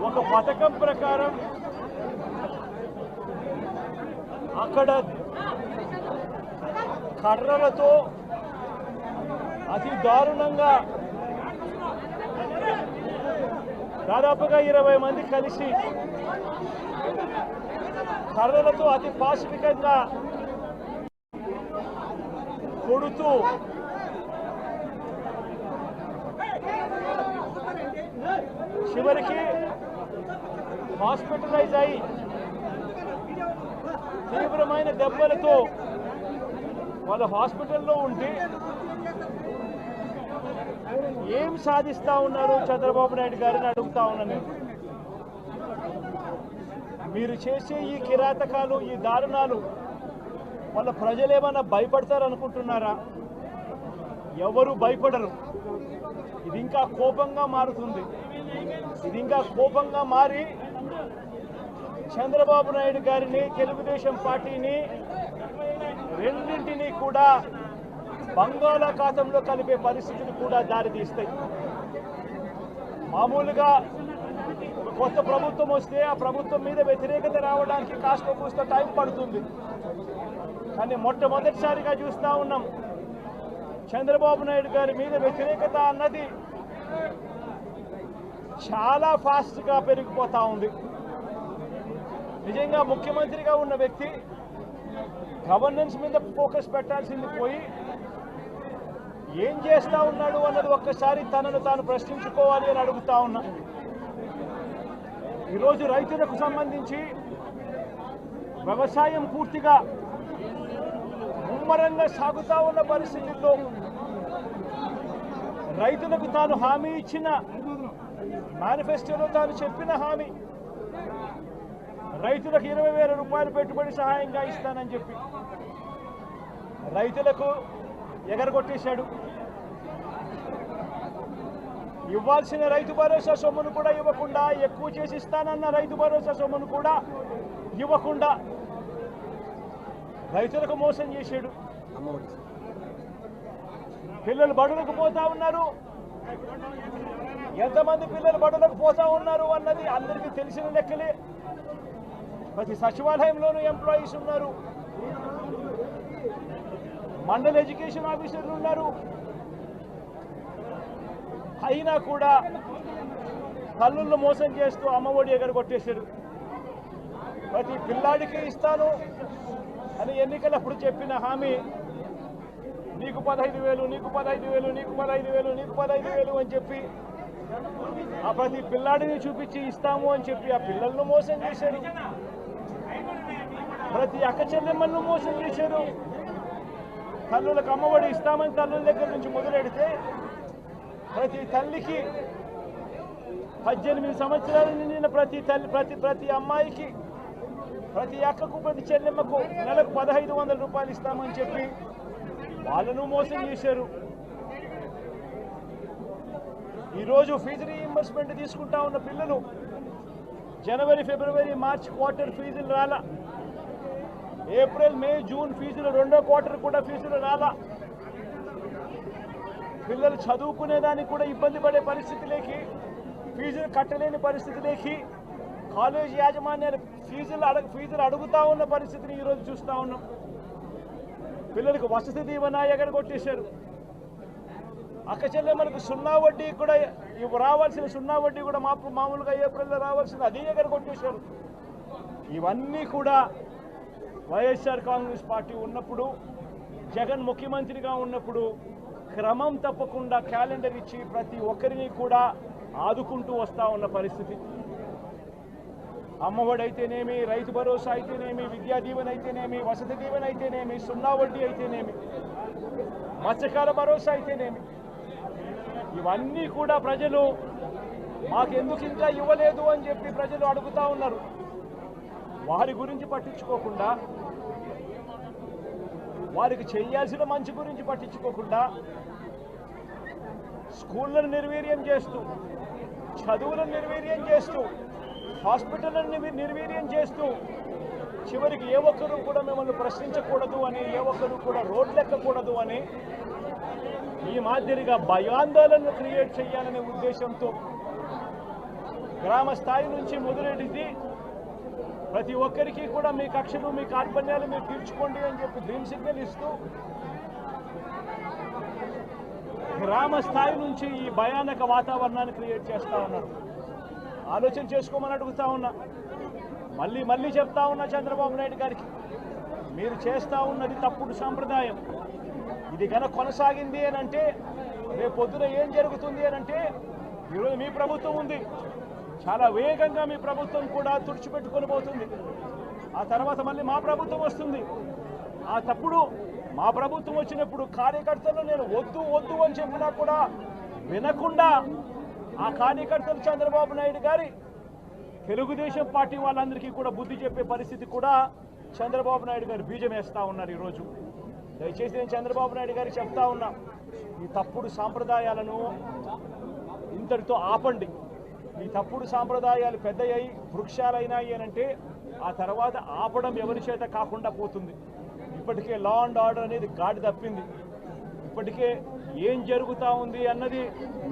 ఒక పథకం ప్రకారం అక్కడ కర్రలతో అతి దారుణంగా దాదాపుగా 20 మంది కలిసి కర్రలతో అతి పాశవికంగా కొడుతూ చివరికి హాస్పిటలైజ్ అయి తీవ్రమైన దెబ్బలతో వాళ్ళు హాస్పిటల్లో ఉంటే ఏం సాధిస్తా ఉన్నారు చంద్రబాబు నాయుడు గారిని అడుగుతా ఉన్నాను. మీరు చేసే ఈ కిరాతకాలు, ఈ దారుణాలు వాళ్ళ ప్రజలు ఏమన్నా భయపడతారు అనుకుంటున్నారా? ఎవరు భయపడరు. ఇది ఇంకా కోపంగా మారుతుంది. ఇది ఇంకా కోపంగా మారి చంద్రబాబు నాయుడు గారిని, తెలుగుదేశం పార్టీని రెండింటినీ కూడా బంగాళాఖాతంలో కలిపే పరిస్థితులు కూడా దారితీస్తాయి. మామూలుగా కొత్త ప్రభుత్వం వస్తే ఆ ప్రభుత్వం మీద వ్యతిరేకత రావడానికి కాస్త కూస్త టైం పడుతుంది. కానీ మొట్టమొదటిసారిగా చూస్తూ ఉన్నాం చంద్రబాబు నాయుడు గారి మీద వ్యతిరేకత అన్నది చాలా ఫాస్ట్గా పెరిగిపోతూ ఉంది. నిజంగా ముఖ్యమంత్రిగా ఉన్న వ్యక్తి గవర్నెన్స్ మీద ఫోకస్ పెట్టాల్సింది పోయి ఏం చేస్తూ ఉన్నాడు అన్నది ఒక్కసారి తనను తాను ప్రశ్నించుకోవాలి అని అడుగుతా ఉన్నా. ఈరోజు రైతులకు సంబంధించి వ్యవసాయం పూర్తిగా ముమ్మరంగా సాగుతూ ఉన్న పరిస్థితుల్లో రైతులకు తాను హామీ ఇచ్చిన మేనిఫెస్టోలో తాను చెప్పిన హామీ రైతులకు 20,000 రూపాయలు పెట్టుబడి సహాయంగా ఇస్తానని చెప్పి రైతులకు ఎగరగొట్టేశాడు. ఇవ్వాల్సిన రైతు భరోసా సొమ్మును కూడా ఇవ్వకుండా, ఎక్కువ చేసి ఇస్తానన్న రైతు భరోసా సొమ్మును కూడా ఇవ్వకుండా రైతులకు మోసం చేశాడు. పిల్లలు బడులకు పోతా ఉన్నారు. ఎంతమంది పిల్లలు బడులకు పోతా ఉన్నారు అన్నది అందరికీ తెలిసిన లెక్కలే. ప్రతి సచివాలయంలోనూ ఎంప్లాయీస్ ఉన్నారు, మండల ఎడ్యుకేషన్ ఆఫీసర్లు ఉన్నారు. అయినా కూడా తల్లులను మోసం చేస్తూ అమ్మఒడి ఎగరగొట్టేశారు. ప్రతి పిల్లాడికి ఇస్తాను అని ఎన్నికలప్పుడు చెప్పిన హామీ నీకు 15,000, నీకు 15,000, నీకు 15,000, నీకు 15,000 అని చెప్పి ఆ ప్రతి పిల్లాడిని చూపించి ఇస్తాము అని చెప్పి ఆ పిల్లలను మోసం చేశారు. ప్రతి అక్క చెల్లెమ్మలను మోసం చేశారు. తల్లులకు అమ్మఒడి ఇస్తామని తల్లుల దగ్గర నుంచి మొదలెడితే ప్రతి తల్లికి 18 సంవత్సరాలు నిండిన ప్రతి అమ్మాయికి, ప్రతి అక్కకు, ప్రతి చెల్లెమ్మకు నెలకు 1,500 రూపాయలు ఇస్తామని చెప్పి వాళ్ళను మోసం చేశారు. ఈరోజు ఫీజు రీయింబర్స్మెంట్ తీసుకుంటా ఉన్న పిల్లలు జనవరి, ఫిబ్రవరి, మార్చ్ క్వార్టర్ ఫీజులు రాలా. ఏప్రిల్, మే, జూన్ ఫీజులు, రెండో క్వార్టర్ కూడా ఫీజులు రాలా. పిల్లలు చదువుకునేదానికి కూడా ఇబ్బంది పడే పరిస్థితిలోకి, ఫీజులు కట్టలేని పరిస్థితిలోకి కాలేజీ యాజమాన్యాలు ఫీజులు అడుగుతా ఉన్న పరిస్థితిని ఈరోజు చూస్తూ ఉన్నాం. పిల్లలకు వసతి దీవెన ఎగరగొట్టేశారు. అక్క చెల్లెమ్మలకు సున్నా వడ్డీ కూడా రావాల్సిన సున్నా వడ్డీ కూడా మామూలుగా ఏప్రిల్లో రావాల్సింది అది ఎగరగొట్టేశారు. ఇవన్నీ కూడా వైఎస్ఆర్ కాంగ్రెస్ పార్టీ ఉన్నప్పుడు, జగన్ ముఖ్యమంత్రిగా ఉన్నప్పుడు క్రమం తప్పకుండా క్యాలెండర్ ఇచ్చి ప్రతి ఒక్కరిని కూడా ఆదుకుంటూ వస్తూ ఉన్న పరిస్థితి. అమ్మఒడి అయితేనేమి, రైతు భరోసా అయితేనేమి, విద్యా దీవెన అయితేనేమి, వసతి దీవెన అయితేనేమి, సున్నా వడ్డీ అయితేనేమి, మత్స్యకాల భరోసా అయితేనేమి, ఇవన్నీ కూడా ప్రజలు మాకెందుకు ఇంకా ఇవ్వలేదు అని చెప్పి ప్రజలు అడుగుతూ ఉన్నారు. వారి గురించి పట్టించుకోకుండా, వారికి చేయాల్సిన మంచి గురించి పట్టించుకోకుండా, స్కూళ్లను నిర్వీర్యం చేస్తూ, చదువులను నిర్వీర్యం చేస్తూ, హాస్పిటళ్లను నిర్వీర్యం చేస్తూ, చివరికి ఏ ఒక్కరూ కూడా మిమ్మల్ని ప్రశ్నించకూడదు అని, ఏ ఒక్కరూ కూడా రోడ్లెక్కకూడదు అని ఈ మాదిరిగా భయాందోళనను క్రియేట్ చేయాలనే ఉద్దేశంతో గ్రామ స్థాయి నుంచి మొదలెడితే ప్రతి ఒక్కరికి కూడా మీ కక్షలు, మీ కార్పణ్యాలు మీరు తీర్చుకోండి అని చెప్పి గ్రీన్ సిగ్నల్ ఇస్తూ గ్రామ స్థాయి నుంచి ఈ భయానక వాతావరణాన్ని క్రియేట్ చేస్తూ ఉన్నారు. ఆలోచన చేసుకోమని అడుగుతా ఉన్నా. మళ్ళీ చెప్తా ఉన్నా చంద్రబాబు నాయుడు గారికి, మీరు చేస్తూ ఉన్నది తప్పుడు సాంప్రదాయం. ఇది కనుక కొనసాగింది అని అంటే రేపు పొద్దున ఏం జరుగుతుంది అని అంటే, ఈరోజు మీ ప్రభుత్వం ఉంది, చాలా వేగంగా మీ ప్రభుత్వం కూడా తుడిచిపెట్టుకొని పోతుంది. ఆ తర్వాత మళ్ళీ మా ప్రభుత్వం వస్తుంది. ఆ తప్పుడు మా ప్రభుత్వం వచ్చినప్పుడు కార్యకర్తలు నేను వద్దు అని చెప్పినా కూడా వినకుండా ఆ కార్యకర్తలు చంద్రబాబు నాయుడు గారి తెలుగుదేశం పార్టీ వాళ్ళందరికీ కూడా బుద్ధి చెప్పే పరిస్థితి కూడా చంద్రబాబు నాయుడు గారు బీజం వేస్తూ ఉన్నారు ఈరోజు. దయచేసి నేను చంద్రబాబు నాయుడు గారికి చెప్తా ఉన్నా, ఈ తప్పుడు సాంప్రదాయాలను ఇంతటితో ఆపండి. ఈ తప్పుడు సాంప్రదాయాలు పెద్దయ్యాయి, వృక్షాలైనాయి అనంటే ఆ తర్వాత ఆపడం ఎవరి చేత కాకుండా పోతుంది. ఇప్పటికే లా అండ్ ఆర్డర్ అనేది గాడి తప్పింది. ఇప్పటికే ఏం జరుగుతూ ఉంది అన్నది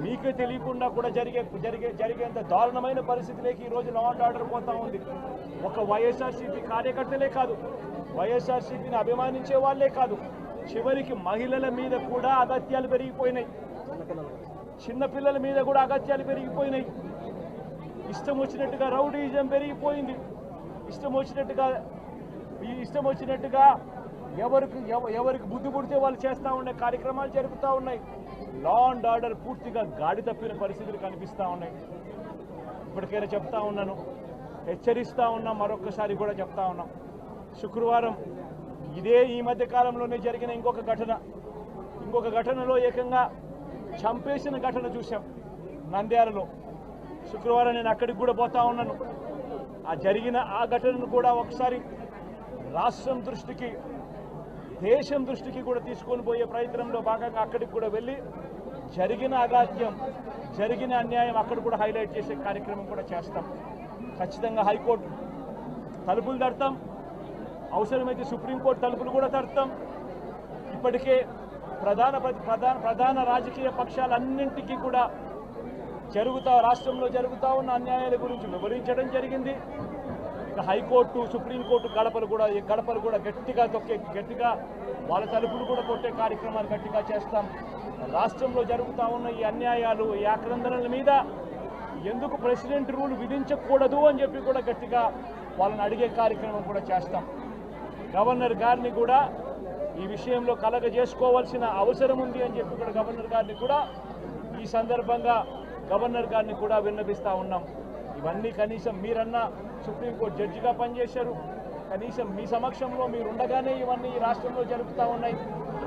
మీకే తెలియకుండా కూడా జరిగేంత దారుణమైన పరిస్థితిలోకి ఈరోజు లా అండ్ ఆర్డర్ పోతూ ఉంది. ఒక వైఎస్ఆర్సీపీ కార్యకర్తలే కాదు, వైఎస్ఆర్సీపీని అభిమానించే వాళ్ళే కాదు, చివరికి మహిళల మీద కూడా అగత్యాలు పెరిగిపోయినాయి, చిన్నపిల్లల మీద కూడా అగత్యాలు పెరిగిపోయినాయి. ఇష్టం వచ్చినట్టుగా రౌడీజం పెరిగిపోయింది. ఇష్టం వచ్చినట్టుగా ఎవరికి బుద్ధి పుడితే వాళ్ళు చేస్తూ ఉండే కార్యక్రమాలు జరుగుతూ ఉన్నాయి. లా అండ్ ఆర్డర్ పూర్తిగా గాడి తప్పిన పరిస్థితులు కనిపిస్తూ ఉన్నాయి. ఇప్పటికైనా చెప్తా ఉన్నాను, హెచ్చరిస్తూ ఉన్నాం, మరొకసారి కూడా చెప్తా ఉన్నాం. శుక్రవారం ఈ మధ్య కాలంలోనే జరిగిన ఇంకొక ఘటనలో ఏకంగా చంపేసిన ఘటన చూసాం నంద్యాలలో. శుక్రవారం నేను అక్కడికి కూడా పోతా ఉన్నాను. ఆ ఘటనను కూడా ఒకసారి రాష్ట్రం దృష్టికి, దేశం దృష్టికి కూడా తీసుకొని పోయే ప్రయత్నంలో భాగంగా అక్కడికి కూడా వెళ్ళి జరిగిన అగాధ్యం, జరిగిన అన్యాయం అక్కడ కూడా హైలైట్ చేసే కార్యక్రమం కూడా చేస్తాం. ఖచ్చితంగా హైకోర్టు తలుపులు తడతాం, అవసరమైతే సుప్రీంకోర్టు తలుపులు కూడా తడతాం. ఇప్పటికే ప్రధాన రాజకీయ పక్షాలన్నింటికీ కూడా రాష్ట్రంలో జరుగుతూ ఉన్న అన్యాయాల గురించి వివరించడం జరిగింది. ఇక హైకోర్టు, సుప్రీంకోర్టు గడపలు కూడా గట్టిగా వాళ్ళ తలుపులు కూడా కొట్టే కార్యక్రమాలు గట్టిగా చేస్తాం. రాష్ట్రంలో జరుగుతూ ఉన్న ఈ అన్యాయాలు, ఈ ఆక్రందనల మీద ఎందుకు ప్రెసిడెంట్ రూల్ విధించకూడదు అని చెప్పి కూడా గట్టిగా వాళ్ళని అడిగే కార్యక్రమం కూడా చేస్తాం. గవర్నర్ గారిని కూడా ఈ విషయంలో కలగజేసుకోవాల్సిన అవసరం ఉంది అని చెప్పి కూడా గవర్నర్ గారిని కూడా ఈ సందర్భంగా విన్నపిస్తూ ఉన్నాం. ఇవన్నీ కనీసం మీరన్నా సుప్రీంకోర్టు జడ్జిగా పనిచేశారు, కనీసం మీ సమక్షంలో మీరు ఉండగానే ఇవన్నీ ఈ రాష్ట్రంలో జరుగుతూ ఉన్నాయి.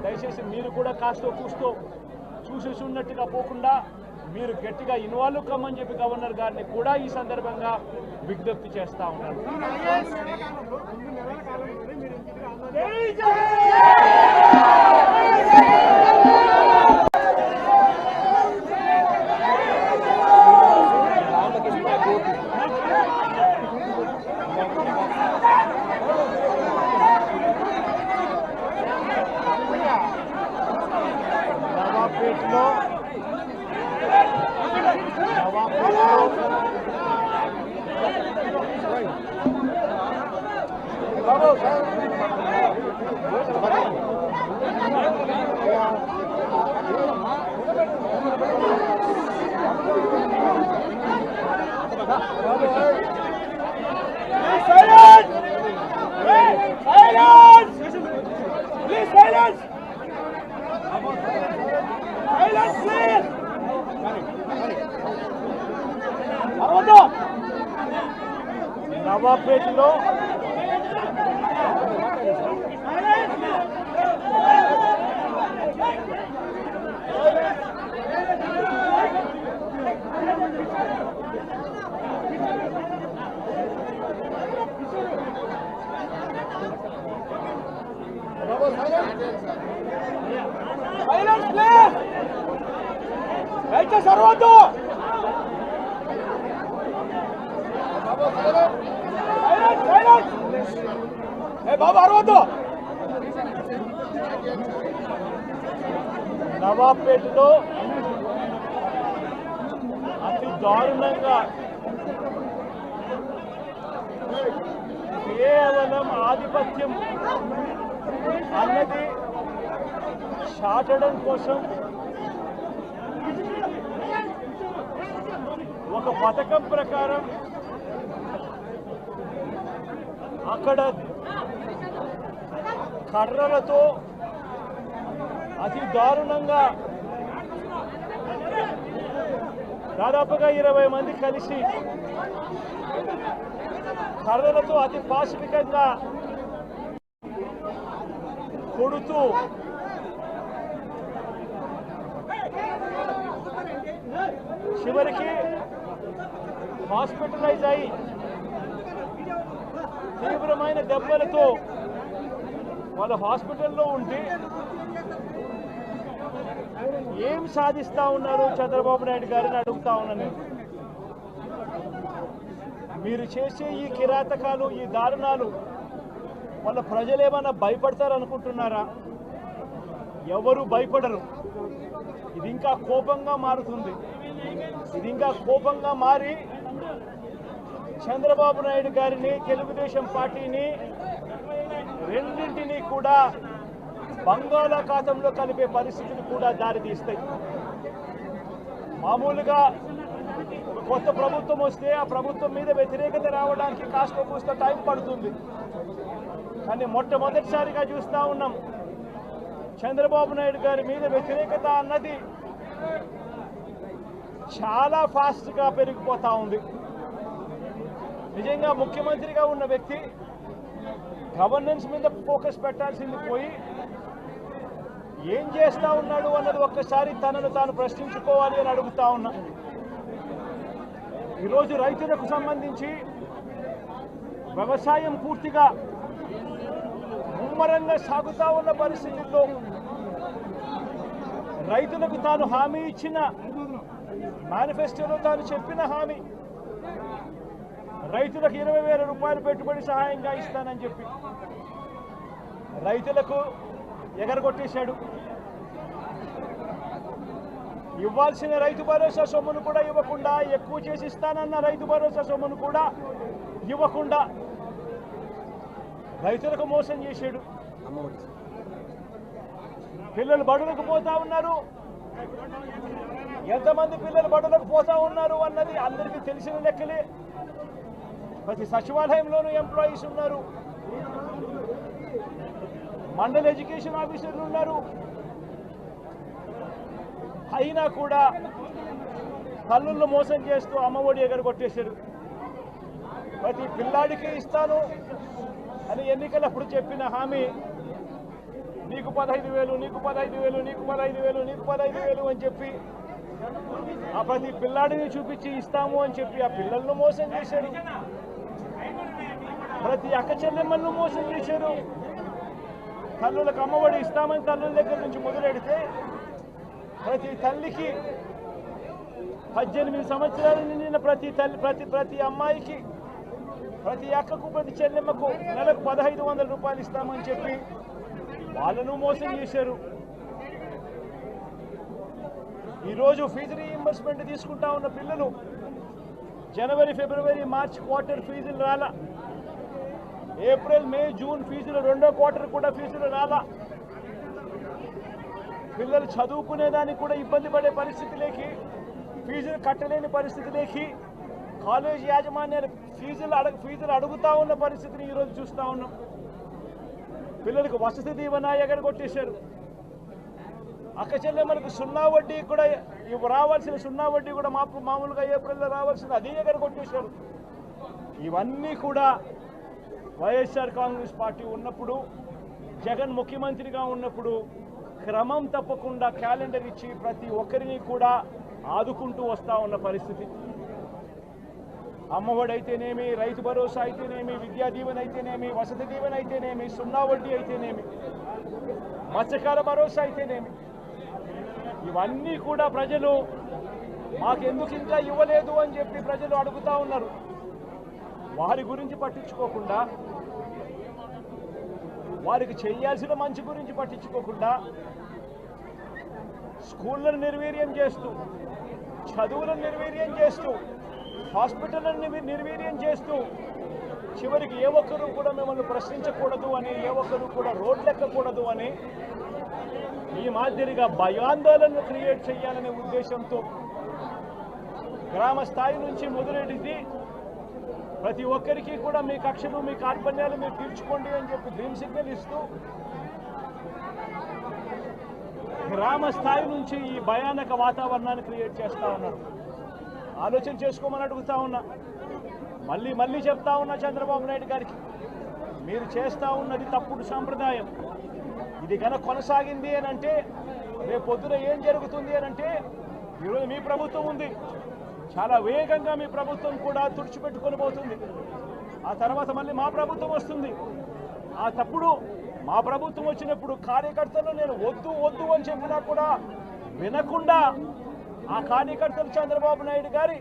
దయచేసి మీరు కూడా కాస్తో కూస్తో చూసేసి ఉన్నట్టుగా పోకుండా మీరు గట్టిగా ఇన్వాల్వ్ కమ్మని చెప్పి గవర్నర్ గారిని కూడా ఈ సందర్భంగా విజ్ఞప్తి చేస్తూ ఉన్నాను. Silence! నవాబ్పేటలో సైలెన్స్ ప్లీజ్ దయచేసి అరవద్దు బాబు అరవద్దు నవాబ్పేటలో అతి దారుణంగా కేవలం ఆధిపత్యం అన్నది చాటడం కోసం ఒక పథకం ప్రకారం అక్కడ కర్రలతో అతి దారుణంగా దాదాపుగా 20 మంది కలిసి కర్రలతో అతి పాశవికంగా కొడుతూ చివరికి హాస్పిటలైజ్ అయి తీవ్రమైన దెబ్బలతో వాళ్ళ హాస్పిటల్లో ఉంటే ఏం సాధిస్తా ఉన్నారు చంద్రబాబు నాయుడు గారిని అడుగుతా ఉన్నాను. మీరు చేసే ఈ కిరాతకాలు, ఈ దారుణాలు వాళ్ళ ప్రజలు ఏమన్నా భయపడతారనుకుంటున్నారా? ఎవరు భయపడరు. ఇది ఇంకా కోపంగా మారుతుంది. ఇది ఇంకా కోపంగా మారి చంద్రబాబు నాయుడు గారిని, తెలుగుదేశం పార్టీని రెండింటినీ కూడా బంగాళాఖాతంలో కలిపే పరిస్థితులు కూడా దారితీస్తాయి. మామూలుగా కొత్త ప్రభుత్వం వస్తే ఆ ప్రభుత్వం మీద వ్యతిరేకత రావడానికి కాస్త కూస్త టైం పడుతుంది. కానీ మొట్టమొదటిసారిగా చూస్తూ ఉన్నాం చంద్రబాబు నాయుడు గారి మీద వ్యతిరేకత అన్నది చాలా ఫాస్ట్గా పెరిగిపోతూ ఉంది. నిజంగా ముఖ్యమంత్రిగా ఉన్న వ్యక్తి గవర్నెన్స్ మీద ఫోకస్ పెట్టాల్సింది పోయి ఏం చేస్తూ ఉన్నాడు అన్నది ఒక్కసారి తనను తాను ప్రశ్నించుకోవాలి అని అడుగుతా ఉన్నా. ఈరోజు రైతులకు సంబంధించి వ్యవసాయం పూర్తిగా ముమ్మరంగా సాగుతూ ఉన్న పరిస్థితుల్లో రైతులకు తాను హామీ ఇచ్చిన మేనిఫెస్టోలో తాను చెప్పిన హామీ రైతులకు 20,000 రూపాయలు పెట్టుబడి సహాయంగా ఇస్తానని చెప్పి రైతులకు ఎగరగొట్టేశాడు. ఇవ్వాల్సిన రైతు భరోసా సొమ్మును కూడా ఇవ్వకుండా, ఎక్కువ చేసి ఇస్తానన్న రైతు భరోసా సొమ్మును కూడా ఇవ్వకుండా రైతులకు మోసం చేశాడు. పిల్లలు బడులకు పోతా ఉన్నారు. ఎంతమంది పిల్లలు బడులకు పోతా ఉన్నారు అన్నది అందరికీ తెలిసిన లెక్కలే. ప్రతి సచివాలయంలోనూ ఎంప్లాయీస్ ఉన్నారు, మండల ఎడ్యుకేషన్ ఆఫీసర్లు ఉన్నారు. అయినా కూడా తల్లులను మోసం చేస్తూ అమ్మఒడి ఎగరగొట్టేశారు. ప్రతి పిల్లాడికి ఇస్తాను అని ఎన్నికలప్పుడు చెప్పిన హామీ నీకు 15,000, నీకు 15,000, నీకు 15,000, నీకు 15,000 అని చెప్పి ఆ ప్రతి పిల్లాడిని చూపించి ఇస్తాము అని చెప్పి ఆ పిల్లలను మోసం చేశారు. ప్రతి అక్క చెల్లెమ్మలను మోసం చేశారు. తల్లులకు అమ్మఒడి ఇస్తామని తల్లుల దగ్గర నుంచి మొదలెడితే ప్రతి తల్లికి 18 సంవత్సరాలు నిండిన ప్రతి అమ్మాయికి, ప్రతి అక్కకు, ప్రతి చెల్లెమ్మకు నెలకు 1,500 రూపాయలు ఇస్తామని చెప్పి వాళ్ళను మోసం చేశారు. ఈరోజు ఫీజు రీయింబర్స్మెంట్ తీసుకుంటా ఉన్న పిల్లలు జనవరి, ఫిబ్రవరి, మార్చి క్వార్టర్ ఫీజులు రాలా. ఏప్రిల్, మే, జూన్ ఫీజులు, రెండో క్వార్టర్ కూడా ఫీజులు రాలా. పిల్లలు చదువుకునేదానికి కూడా ఇబ్బంది పడే పరిస్థితిలోకి, ఫీజులు కట్టలేని పరిస్థితిలోకి కాలేజ్ యాజమాన్యాలు ఫీజులు అడుగుతా ఉన్న పరిస్థితిని ఈరోజు చూస్తూ ఉన్నాం. పిల్లలకు వసతి దీవెన ఎగరగొట్టేశారు. అక్క చెల్లెమ్మలకు సున్నా వడ్డీ కూడా రావాల్సిన సున్నా వడ్డీ కూడా మామూలుగా ఏప్రిల్లో రావాల్సింది అది ఎగరగొట్టేశారు. ఇవన్నీ కూడా వైఎస్ఆర్ కాంగ్రెస్ పార్టీ ఉన్నప్పుడు, జగన్ ముఖ్యమంత్రిగా ఉన్నప్పుడు క్రమం తప్పకుండా క్యాలెండర్ ఇచ్చి ప్రతి ఒక్కరిని కూడా ఆదుకుంటూ వస్తూ ఉన్న పరిస్థితి. అమ్మఒడి అయితేనేమి, రైతు భరోసా అయితేనేమి, విద్యా దీవెన అయితేనేమి, వసతి దీవెన అయితేనేమి, సున్నా వడ్డీ అయితేనేమి, మత్స్యకార భరోసా అయితేనేమి, ఇవన్నీ కూడా ప్రజలు మాకెందుకు ఇంకా ఇవ్వలేదు అని చెప్పి ప్రజలు అడుగుతూ ఉన్నారు. వారి గురించి పట్టించుకోకుండా, వారికి చేయాల్సిన మంచి గురించి పట్టించుకోకుండా స్కూళ్ళను నిర్వీర్యం చేస్తూ, చదువులను నిర్వీర్యం చేస్తూ, హాస్పిటల్ని నిర్వీర్యం చేస్తూ, చివరికి ఏ ఒక్కరూ కూడా మిమ్మల్ని ప్రశ్నించకూడదు అని, ఏ ఒక్కరూ కూడా రోడ్లెక్కకూడదు అని ఈ మాదిరిగా భయాందోళనలు క్రియేట్ చేయాలనే ఉద్దేశంతో గ్రామ స్థాయి నుంచి మొదలెడితే ప్రతి ఒక్కరికి కూడా మీ కక్షలు, మీ కార్పణ్యాలు మీరు తీర్చుకోండి అని చెప్పి గ్రీన్ సిగ్నల్ ఇస్తూ గ్రామ స్థాయి నుంచి ఈ భయానక వాతావరణాన్ని క్రియేట్ చేస్తూ ఉన్నారు. ఆలోచన చేసుకోమని అడుగుతా ఉన్నా. మళ్ళీ చెప్తా ఉన్నా చంద్రబాబు నాయుడు గారికి, మీరు చేస్తూ ఉన్నది తప్పుడు సాంప్రదాయం. ఇది కనుక కొనసాగింది అని అంటే రేపు పొద్దున ఏం జరుగుతుంది అని అంటే, ఈరోజు మీ ప్రభుత్వం ఉంది, చాలా వేగంగా మీ ప్రభుత్వం కూడా తుడిచిపెట్టుకొని పోతుంది. ఆ తర్వాత మళ్ళీ మా ప్రభుత్వం వస్తుంది. ఆ తప్పుడు మా ప్రభుత్వం వచ్చినప్పుడు కార్యకర్తలు నేను వద్దు అని చెప్పినా కూడా వినకుండా ఆ కార్యకర్తలు చంద్రబాబు నాయుడు గారి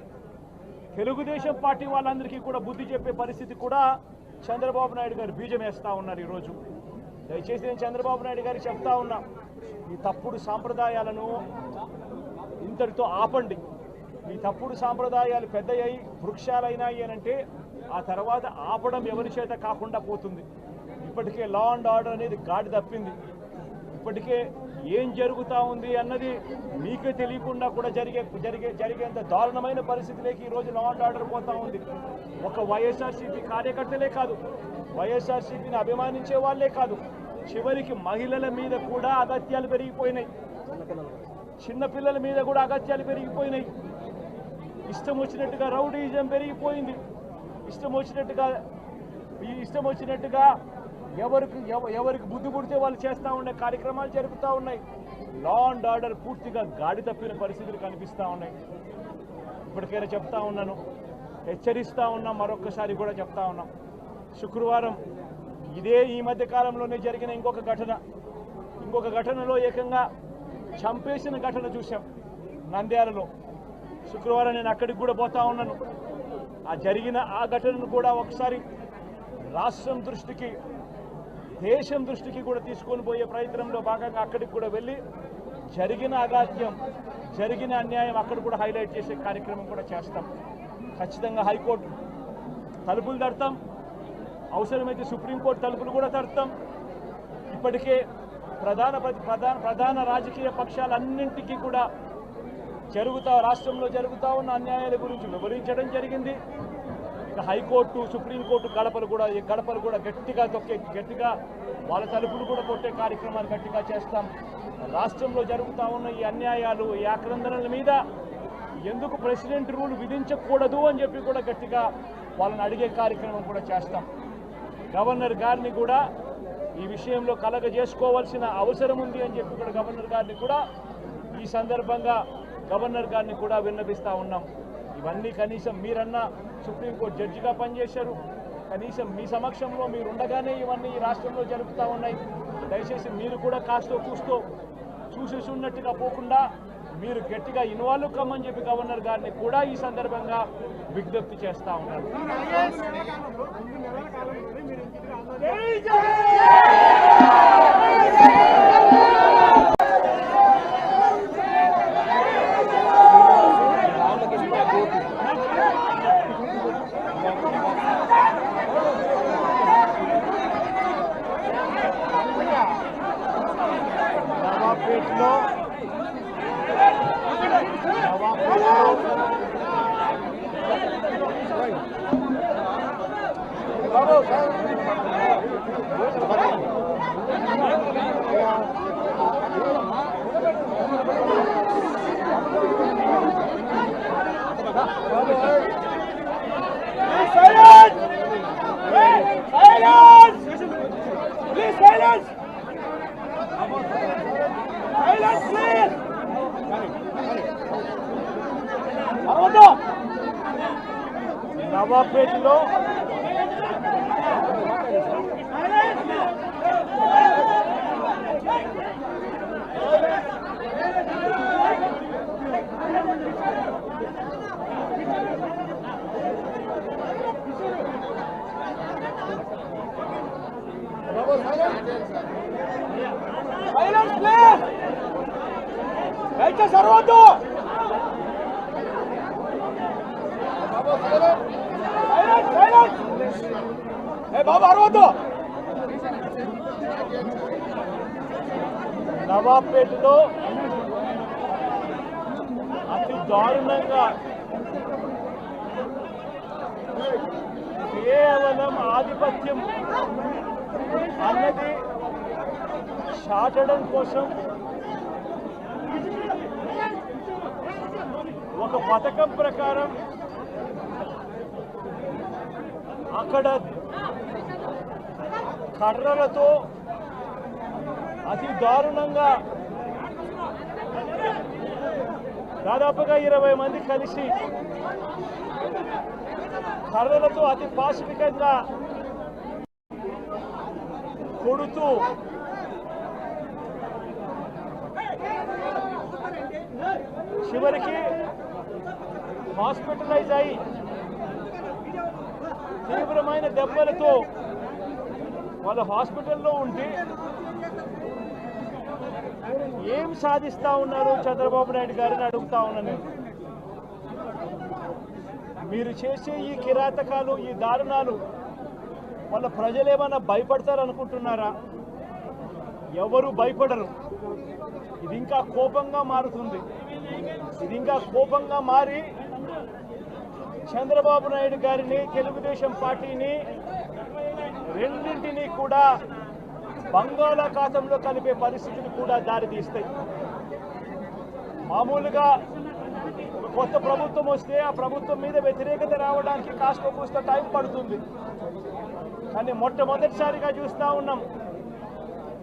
తెలుగుదేశం పార్టీ వాళ్ళందరికీ కూడా బుద్ధి చెప్పే పరిస్థితి కూడా చంద్రబాబు నాయుడు గారు బీజం వేస్తూ ఉన్నారు ఈరోజు. దయచేసి నేను చంద్రబాబు నాయుడు గారికి చెప్తా ఉన్నా, ఈ తప్పుడు సాంప్రదాయాలను ఇంతటితో ఆపండి. ఈ తప్పుడు సాంప్రదాయాలు పెద్దయ్యాయి, వృక్షాలైనాయి అనంటే ఆ తర్వాత ఆపడం ఎవరి చేత కాకుండా పోతుంది. ఇప్పటికే లా అండ్ ఆర్డర్ అనేది గాడి తప్పింది. ఇప్పటికే ఏం జరుగుతూ ఉంది అన్నది మీకే తెలియకుండా కూడా జరిగేంత దారుణమైన పరిస్థితిలోకి ఈరోజు లా అండ్ ఆర్డర్ పోతూ ఉంది. ఒక వైఎస్ఆర్సీపీ కార్యకర్తలే కాదు, వైఎస్ఆర్సీపీని అభిమానించే వాళ్ళే కాదు, చివరికి మహిళల మీద కూడా అగత్యాలు పెరిగిపోయినాయి, చిన్నపిల్లల మీద కూడా అగత్యాలు పెరిగిపోయినాయి. ఇష్టం వచ్చినట్టుగా రౌడీజం పెరిగిపోయింది. ఇష్టం వచ్చినట్టుగా ఎవరికి బుద్ధి పుడితే వాళ్ళు చేస్తూ ఉండే కార్యక్రమాలు జరుగుతూ ఉన్నాయి. లా అండ్ ఆర్డర్ పూర్తిగా గాడి తప్పిన పరిస్థితులు కనిపిస్తూ ఉన్నాయి. ఇప్పటికైనా చెప్తా ఉన్నాను, హెచ్చరిస్తూ ఉన్నాం, మరొక్కసారి కూడా చెప్తా ఉన్నాం. శుక్రవారం ఈ మధ్య కాలంలోనే జరిగిన ఇంకొక ఘటనలో ఏకంగా చంపేసిన ఘటన చూశాం నంద్యాలలో. శుక్రవారం నేను అక్కడికి కూడా పోతా ఉన్నాను. ఆ ఘటనను కూడా ఒకసారి రాష్ట్రం దృష్టికి, దేశం దృష్టికి కూడా తీసుకొని పోయే ప్రయత్నంలో భాగంగా అక్కడికి కూడా వెళ్ళి జరిగిన అగాత్యం, జరిగిన అన్యాయం అక్కడ కూడా హైలైట్ చేసే కార్యక్రమం కూడా చేస్తాం. ఖచ్చితంగా హైకోర్టు తలుపులు తడతాం, అవసరమైతే సుప్రీంకోర్టు తలుపులు కూడా తడతాం. ఇప్పటికే ప్రధాన రాజకీయ పక్షాలన్నింటికీ కూడా రాష్ట్రంలో జరుగుతూ ఉన్న అన్యాయాల గురించి వివరించడం జరిగింది. ఇక హైకోర్టు, సుప్రీంకోర్టు గడపలు కూడా గట్టిగా వాళ్ళ తలుపులు కూడా కొట్టే కార్యక్రమాలు గట్టిగా చేస్తాం. రాష్ట్రంలో జరుగుతూ ఉన్న ఈ అన్యాయాలు, ఈ ఆక్రందనల మీద ఎందుకు ప్రెసిడెంట్ రూల్ విధించకూడదు అని చెప్పి కూడా గట్టిగా వాళ్ళని అడిగే కార్యక్రమం కూడా చేస్తాం. గవర్నర్ గారిని కూడా ఈ విషయంలో కలగజేసుకోవాల్సిన అవసరం ఉంది అని చెప్పి కూడా గవర్నర్ గారిని కూడా ఈ సందర్భంగా విన్నపిస్తూ ఉన్నాం. ఇవన్నీ కనీసం మీరన్నా సుప్రీంకోర్టు జడ్జిగా పనిచేశారు, కనీసం మీ సమక్షంలో మీరు ఉండగానే ఇవన్నీ ఈ రాష్ట్రంలో జరుగుతూ ఉన్నాయి. దయచేసి మీరు కూడా కాస్తో కూస్తో చూసేసి ఉన్నట్టుగా పోకుండా మీరు గట్టిగా ఇన్వాల్వ్ కమ్మని చెప్పి గవర్నర్ గారిని కూడా ఈ సందర్భంగా విజ్ఞప్తి చేస్తూ ఉన్నారు. Silence! నవాబ్పేటలో సర్వద్దు బాబు అరవద్దు. నవాబ్పేటలో అతి దారుణంగా కేవలం ఆధిపత్యం అన్నది చాటడం కోసం ఒక పథకం ప్రకారం అక్కడ కర్రలతో అతి దారుణంగా దాదాపుగా 20 మంది కలిసి కర్రలతో అతి పాశవికంగా కొడుతూ చివరికి హాస్పిటలైజ్ అయి తీవ్రమైన దెబ్బలతో వాళ్ళు హాస్పిటల్లో ఉండి ఏం సాధిస్తా ఉన్నారు చంద్రబాబు నాయుడు గారిని అడుగుతా ఉన్నాను. మీరు చేసే ఈ కిరాతకాలు, ఈ దారుణాలు వాళ్ళ ప్రజలు ఏమన్నా భయపడతారనుకుంటున్నారా? ఎవరు భయపడరు. ఇది ఇంకా కోపంగా మారుతుంది. ఇది ఇంకా కోపంగా మారి చంద్రబాబు నాయుడు గారిని, తెలుగుదేశం పార్టీని రెండింటినీ కూడా బంగాళాఖాతంలో కలిపే పరిస్థితులు కూడా దారితీస్తాయి. మామూలుగా కొత్త ప్రభుత్వం వస్తే ఆ ప్రభుత్వం మీద వ్యతిరేకత రావడానికి కాస్త కూస్త టైం పడుతుంది. కానీ మొట్టమొదటిసారిగా చూస్తూ ఉన్నాం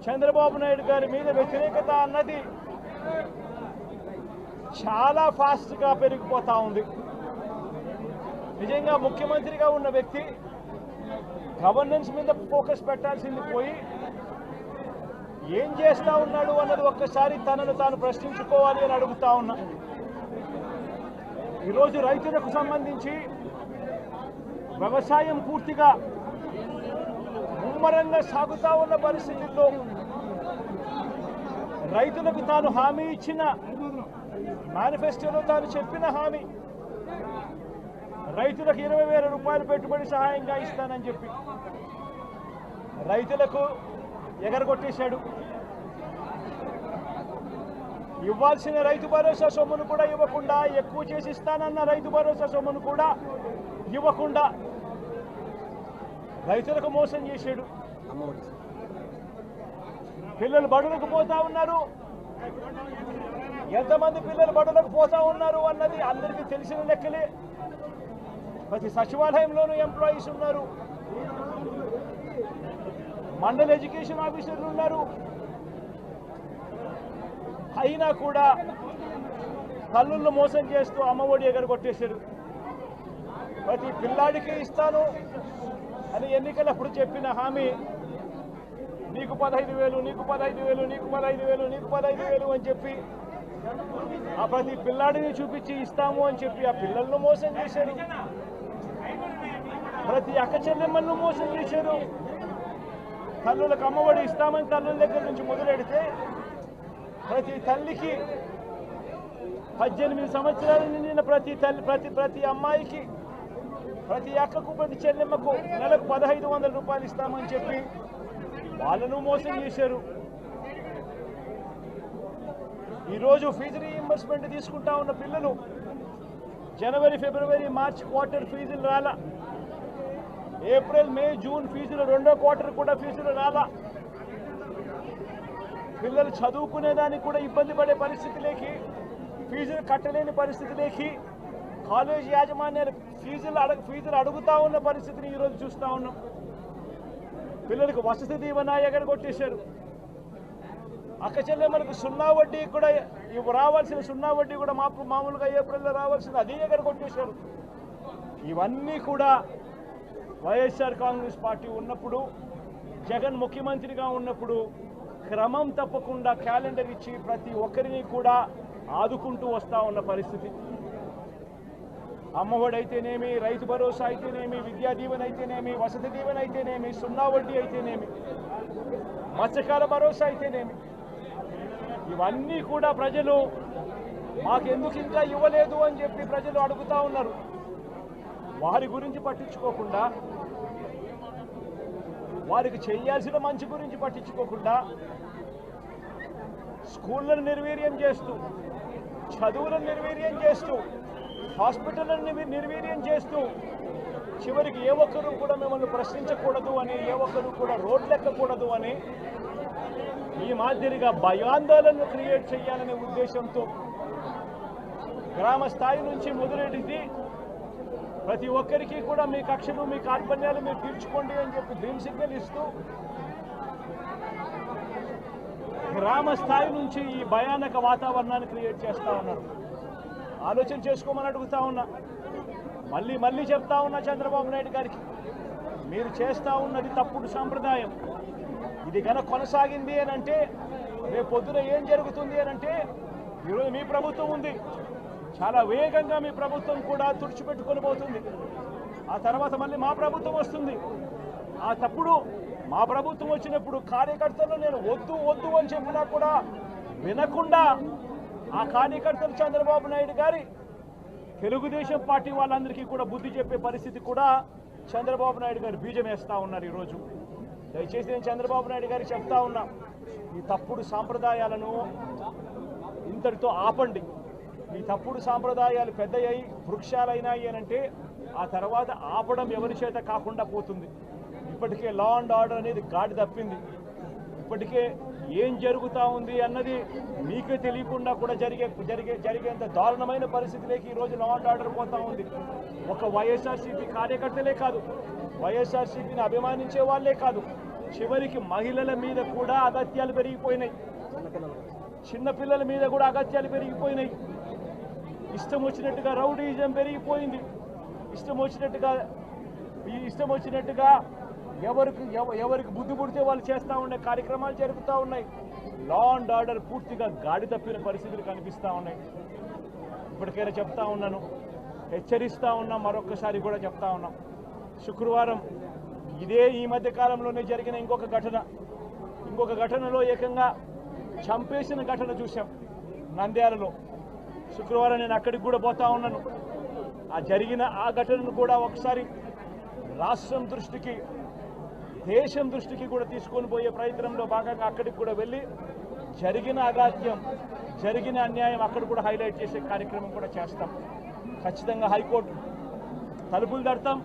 చంద్రబాబు నాయుడు గారి మీద వ్యతిరేకత అన్నది చాలా ఫాస్ట్గా పెరిగిపోతూ ఉంది. నిజంగా ముఖ్యమంత్రిగా ఉన్న వ్యక్తి గవర్నెన్స్ మీద ఫోకస్ పెట్టాల్సింది పోయి ఏం చేస్తూ ఉన్నాడు అన్నది ఒక్కసారి తనను తాను ప్రశ్నించుకోవాలి అని అడుగుతా ఉన్నా. ఈరోజు రైతులకు సంబంధించి వ్యవసాయం పూర్తిగా ముమ్మరంగా సాగుతూ ఉన్న పరిస్థితుల్లో రైతులకు తాను హామీ ఇచ్చిన మేనిఫెస్టోలో తాను చెప్పిన హామీ రైతులకు 20,000 రూపాయలు పెట్టుబడి సహాయంగా ఇస్తానని చెప్పి రైతులకు ఎగరగొట్టేశాడు. ఇవ్వాల్సిన రైతు భరోసా సొమ్మును కూడా ఇవ్వకుండా, ఎక్కువ చేసి ఇస్తానన్న రైతు భరోసా సొమ్మును కూడా ఇవ్వకుండా రైతులకు మోసం చేశాడు. పిల్లలు బడులకు పోతా ఉన్నారు. ఎంతమంది పిల్లలు బడులకు పోతా ఉన్నారు అన్నది అందరికీ తెలిసిన లెక్కలే. ప్రతి సచివాలయంలోనూ ఎంప్లాయీస్ ఉన్నారు, మండల ఎడ్యుకేషన్ ఆఫీసర్లు ఉన్నారు. అయినా కూడా తల్లులను మోసం చేస్తూ అమ్మఒడి ఎగరగొట్టేశారు. ప్రతి పిల్లాడికి ఇస్తాను అని ఎన్నికలప్పుడు చెప్పిన హామీ నీకు 15,000, నీకు 15,000, నీకు 15,000, నీకు 15,000 అని చెప్పి ఆ ప్రతి పిల్లాడిని చూపించి ఇస్తాము అని చెప్పి ఆ పిల్లలను మోసం చేశారు. ప్రతి అక్క చెల్లెమ్మలను మోసం చేశారు. తల్లులకు అమ్మఒడి ఇస్తామని తల్లుల దగ్గర నుంచి మొదలెడితే ప్రతి తల్లికి 18 సంవత్సరాలు నిండిన ప్రతి అమ్మాయికి, ప్రతి అక్కకు, ప్రతి చెల్లెమ్మకు నెలకు 1,500 రూపాయలు ఇస్తామని చెప్పి వాళ్ళను మోసం చేశారు. ఈరోజు ఫీజు రీయింబర్స్మెంట్ తీసుకుంటా ఉన్న పిల్లలు జనవరి, ఫిబ్రవరి, మార్చ్ క్వార్టర్ ఫీజులు రాలా. ఏప్రిల్, మే, జూన్ ఫీజులు, 2వ క్వార్టర్ కూడా ఫీజులు రాలా. పిల్లలు చదువుకునేదానికి కూడా ఇబ్బంది పడే పరిస్థితిలోకి, ఫీజులు కట్టలేని పరిస్థితిలోకి కాలేజ్ యాజమాన్యాలు ఫీజులు అడుగుతా ఉన్న పరిస్థితిని ఈరోజు చూస్తూ ఉన్నాం. పిల్లలకు వసతి దీవెన ఎగరగొట్టేశారు. అక్క చెల్లెమ్మలకు 0 వడ్డీ కూడా రావాల్సిన 0 వడ్డీ కూడా మామూలుగా ఏప్రిల్లో రావాల్సింది అది ఎగరగొట్టేశారు. ఇవన్నీ కూడా వైఎస్ఆర్ కాంగ్రెస్ పార్టీ ఉన్నప్పుడు, జగన్ ముఖ్యమంత్రిగా ఉన్నప్పుడు క్రమం తప్పకుండా క్యాలెండర్ ఇచ్చి ప్రతి ఒక్కరిని కూడా ఆదుకుంటూ వస్తూ ఉన్న పరిస్థితి. అమ్మఒడి అయితేనేమి, రైతు భరోసా అయితేనేమి, విద్యా దీవెన అయితేనేమి, వసతి దీవెన అయితేనేమి, సున్నా వడ్డీ అయితేనేమి, మత్స్యకాల భరోసా అయితేనేమి, ఇవన్నీ కూడా ప్రజలు మాకెందుకు ఇంకా ఇవ్వలేదు అని చెప్పి ప్రజలు అడుగుతూ ఉన్నారు. వారి గురించి పట్టించుకోకుండా, వారికి చేయాల్సిన మంచి గురించి పట్టించుకోకుండా, స్కూళ్లను నిర్వీర్యం చేస్తూ, చదువులను నిర్వీర్యం చేస్తూ, హాస్పిటళ్లను నిర్వీర్యం చేస్తూ, చివరికి ఏ ఒక్కరూ కూడా మిమ్మల్ని ప్రశ్నించకూడదు అని, ఏ ఒక్కరూ కూడా రోడ్లెక్కకూడదు అని ఈ మాదిరిగా భయాందోళనను క్రియేట్ చేయాలనే ఉద్దేశంతో గ్రామ స్థాయి నుంచి మొదలెడితే ప్రతి ఒక్కరికి కూడా మీ కక్షలు, మీ కార్పణ్యాలు మీరు తీర్చుకోండి అని చెప్పి గ్రీన్ సిగ్నల్ ఇస్తూ గ్రామ స్థాయి నుంచి ఈ భయానక వాతావరణాన్ని క్రియేట్ చేస్తూ ఉన్నారు. ఆలోచన చేసుకోమని అడుగుతా ఉన్నా. మళ్ళీ చెప్తా ఉన్నా చంద్రబాబు నాయుడు గారికి, మీరు చేస్తూ ఉన్నది తప్పుడు సాంప్రదాయం. ఇది కనుక కొనసాగింది అని అంటే రేపు పొద్దున ఏం జరుగుతుంది అని అంటే, ఈరోజు మీ ప్రభుత్వం ఉంది, చాలా వేగంగా మీ ప్రభుత్వం కూడా తుడిచిపెట్టుకొని పోతుంది. ఆ తర్వాత మళ్ళీ మా ప్రభుత్వం వస్తుంది. ఆ తప్పుడు మా ప్రభుత్వం వచ్చినప్పుడు కార్యకర్తలు నేను వద్దు అని చెప్పినా కూడా వినకుండా ఆ కార్యకర్తలు చంద్రబాబు నాయుడు గారి తెలుగుదేశం పార్టీ వాళ్ళందరికీ కూడా బుద్ధి చెప్పే పరిస్థితి కూడా చంద్రబాబు నాయుడు గారు బీజం వేస్తూ ఉన్నారు. ఈరోజు దయచేసి నేను చంద్రబాబు నాయుడు గారికి చెప్తా ఉన్నా, ఈ తప్పుడు సాంప్రదాయాలను ఇంతటితో ఆపండి. ఈ తప్పుడు సాంప్రదాయాలు పెద్దయ్యాయి, వృక్షాలైనాయి అని అంటే ఆ తర్వాత ఆపడం ఎవరి చేత కాకుండా పోతుంది. ఇప్పటికే లా అండ్ ఆర్డర్ అనేది గాడి తప్పింది. ఇప్పటికే ఏం జరుగుతూ ఉంది అన్నది మీకే తెలియకుండా కూడా జరిగేంత దారుణమైన పరిస్థితిలోకి ఈరోజు లా అండ్ ఆర్డర్ పోతూ ఉంది. ఒక వైఎస్ఆర్సీపీ కార్యకర్తలే కాదు, వైఎస్ఆర్సీపీని అభిమానించే వాళ్ళే కాదు, చివరికి మహిళల మీద కూడా అగత్యాలు పెరిగిపోయినాయి, చిన్నపిల్లల మీద కూడా అగత్యాలు పెరిగిపోయినాయి. ఇష్టం వచ్చినట్టుగా రౌడీజం పెరిగిపోయింది. ఇష్టం వచ్చినట్టుగా ఎవరికి బుద్ధి పుడితే వాళ్ళు చేస్తూ ఉండే కార్యక్రమాలు జరుగుతూ ఉన్నాయి. లా అండ్ ఆర్డర్ పూర్తిగా గాడి తప్పిన పరిస్థితులు కనిపిస్తూ ఉన్నాయి. ఇప్పటికైనా చెప్తా ఉన్నాను, హెచ్చరిస్తూ ఉన్నాం, మరొకసారి కూడా చెప్తా ఉన్నాం. శుక్రవారం ఈ మధ్య కాలంలోనే జరిగిన ఇంకొక ఘటనలో ఏకంగా చంపేసిన ఘటన చూసాం నంద్యాలలో. శుక్రవారం నేను అక్కడికి కూడా పోతా ఉన్నాను. ఆ ఘటనను కూడా ఒకసారి రాష్ట్రం దృష్టికి, దేశం దృష్టికి కూడా తీసుకొని పోయే ప్రయత్నంలో భాగంగా అక్కడికి కూడా వెళ్ళి జరిగిన అగాత్యం, జరిగిన అన్యాయం అక్కడ కూడా హైలైట్ చేసే కార్యక్రమం కూడా చేస్తాం. ఖచ్చితంగా హైకోర్టు తలుపులు తడతాం,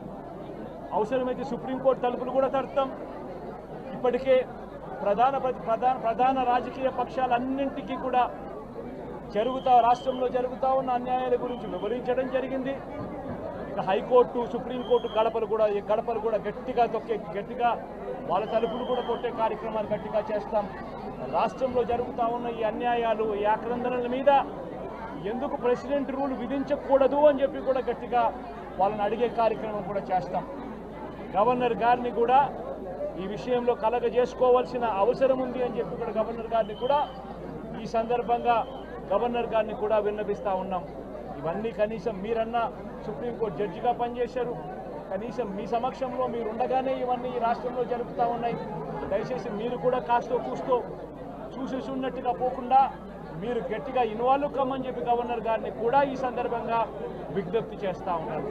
అవసరమైతే సుప్రీంకోర్టు తలుపులు కూడా తడతాం. ఇప్పటికే ప్రధాన రాజకీయ పక్షాలన్నింటికీ కూడా రాష్ట్రంలో జరుగుతూ ఉన్న అన్యాయాల గురించి వివరించడం జరిగింది. ఇక హైకోర్టు, సుప్రీంకోర్టు గడపలు కూడా గట్టిగా వాళ్ళ తలుపులు కూడా కొట్టే కార్యక్రమాలు గట్టిగా చేస్తాం. రాష్ట్రంలో జరుగుతూ ఉన్న ఈ అన్యాయాలు, ఈ ఆక్రందనల మీద ఎందుకు ప్రెసిడెంట్ రూల్ విధించకూడదు అని చెప్పి కూడా గట్టిగా వాళ్ళని అడిగే కార్యక్రమం కూడా చేస్తాం. గవర్నర్ గారిని కూడా ఈ విషయంలో కలగజేసుకోవాల్సిన అవసరం ఉంది అని చెప్పి కూడా గవర్నర్ గారిని కూడా ఈ సందర్భంగా విన్నపిస్తూ ఉన్నాం. ఇవన్నీ కనీసం మీరన్నా సుప్రీంకోర్టు జడ్జిగా పనిచేశారు, కనీసం మీ సమక్షంలో మీరు ఉండగానే ఇవన్నీ ఈ రాష్ట్రంలో జరుగుతూ ఉన్నాయి. దయచేసి మీరు కూడా కాస్తో కూస్తో చూసేసి ఉన్నట్టుగా పోకుండా మీరు గట్టిగా ఇన్వాల్వ్ కమ్మని చెప్పి గవర్నర్ గారిని కూడా ఈ సందర్భంగా విజ్ఞప్తి చేస్తూ ఉన్నారు.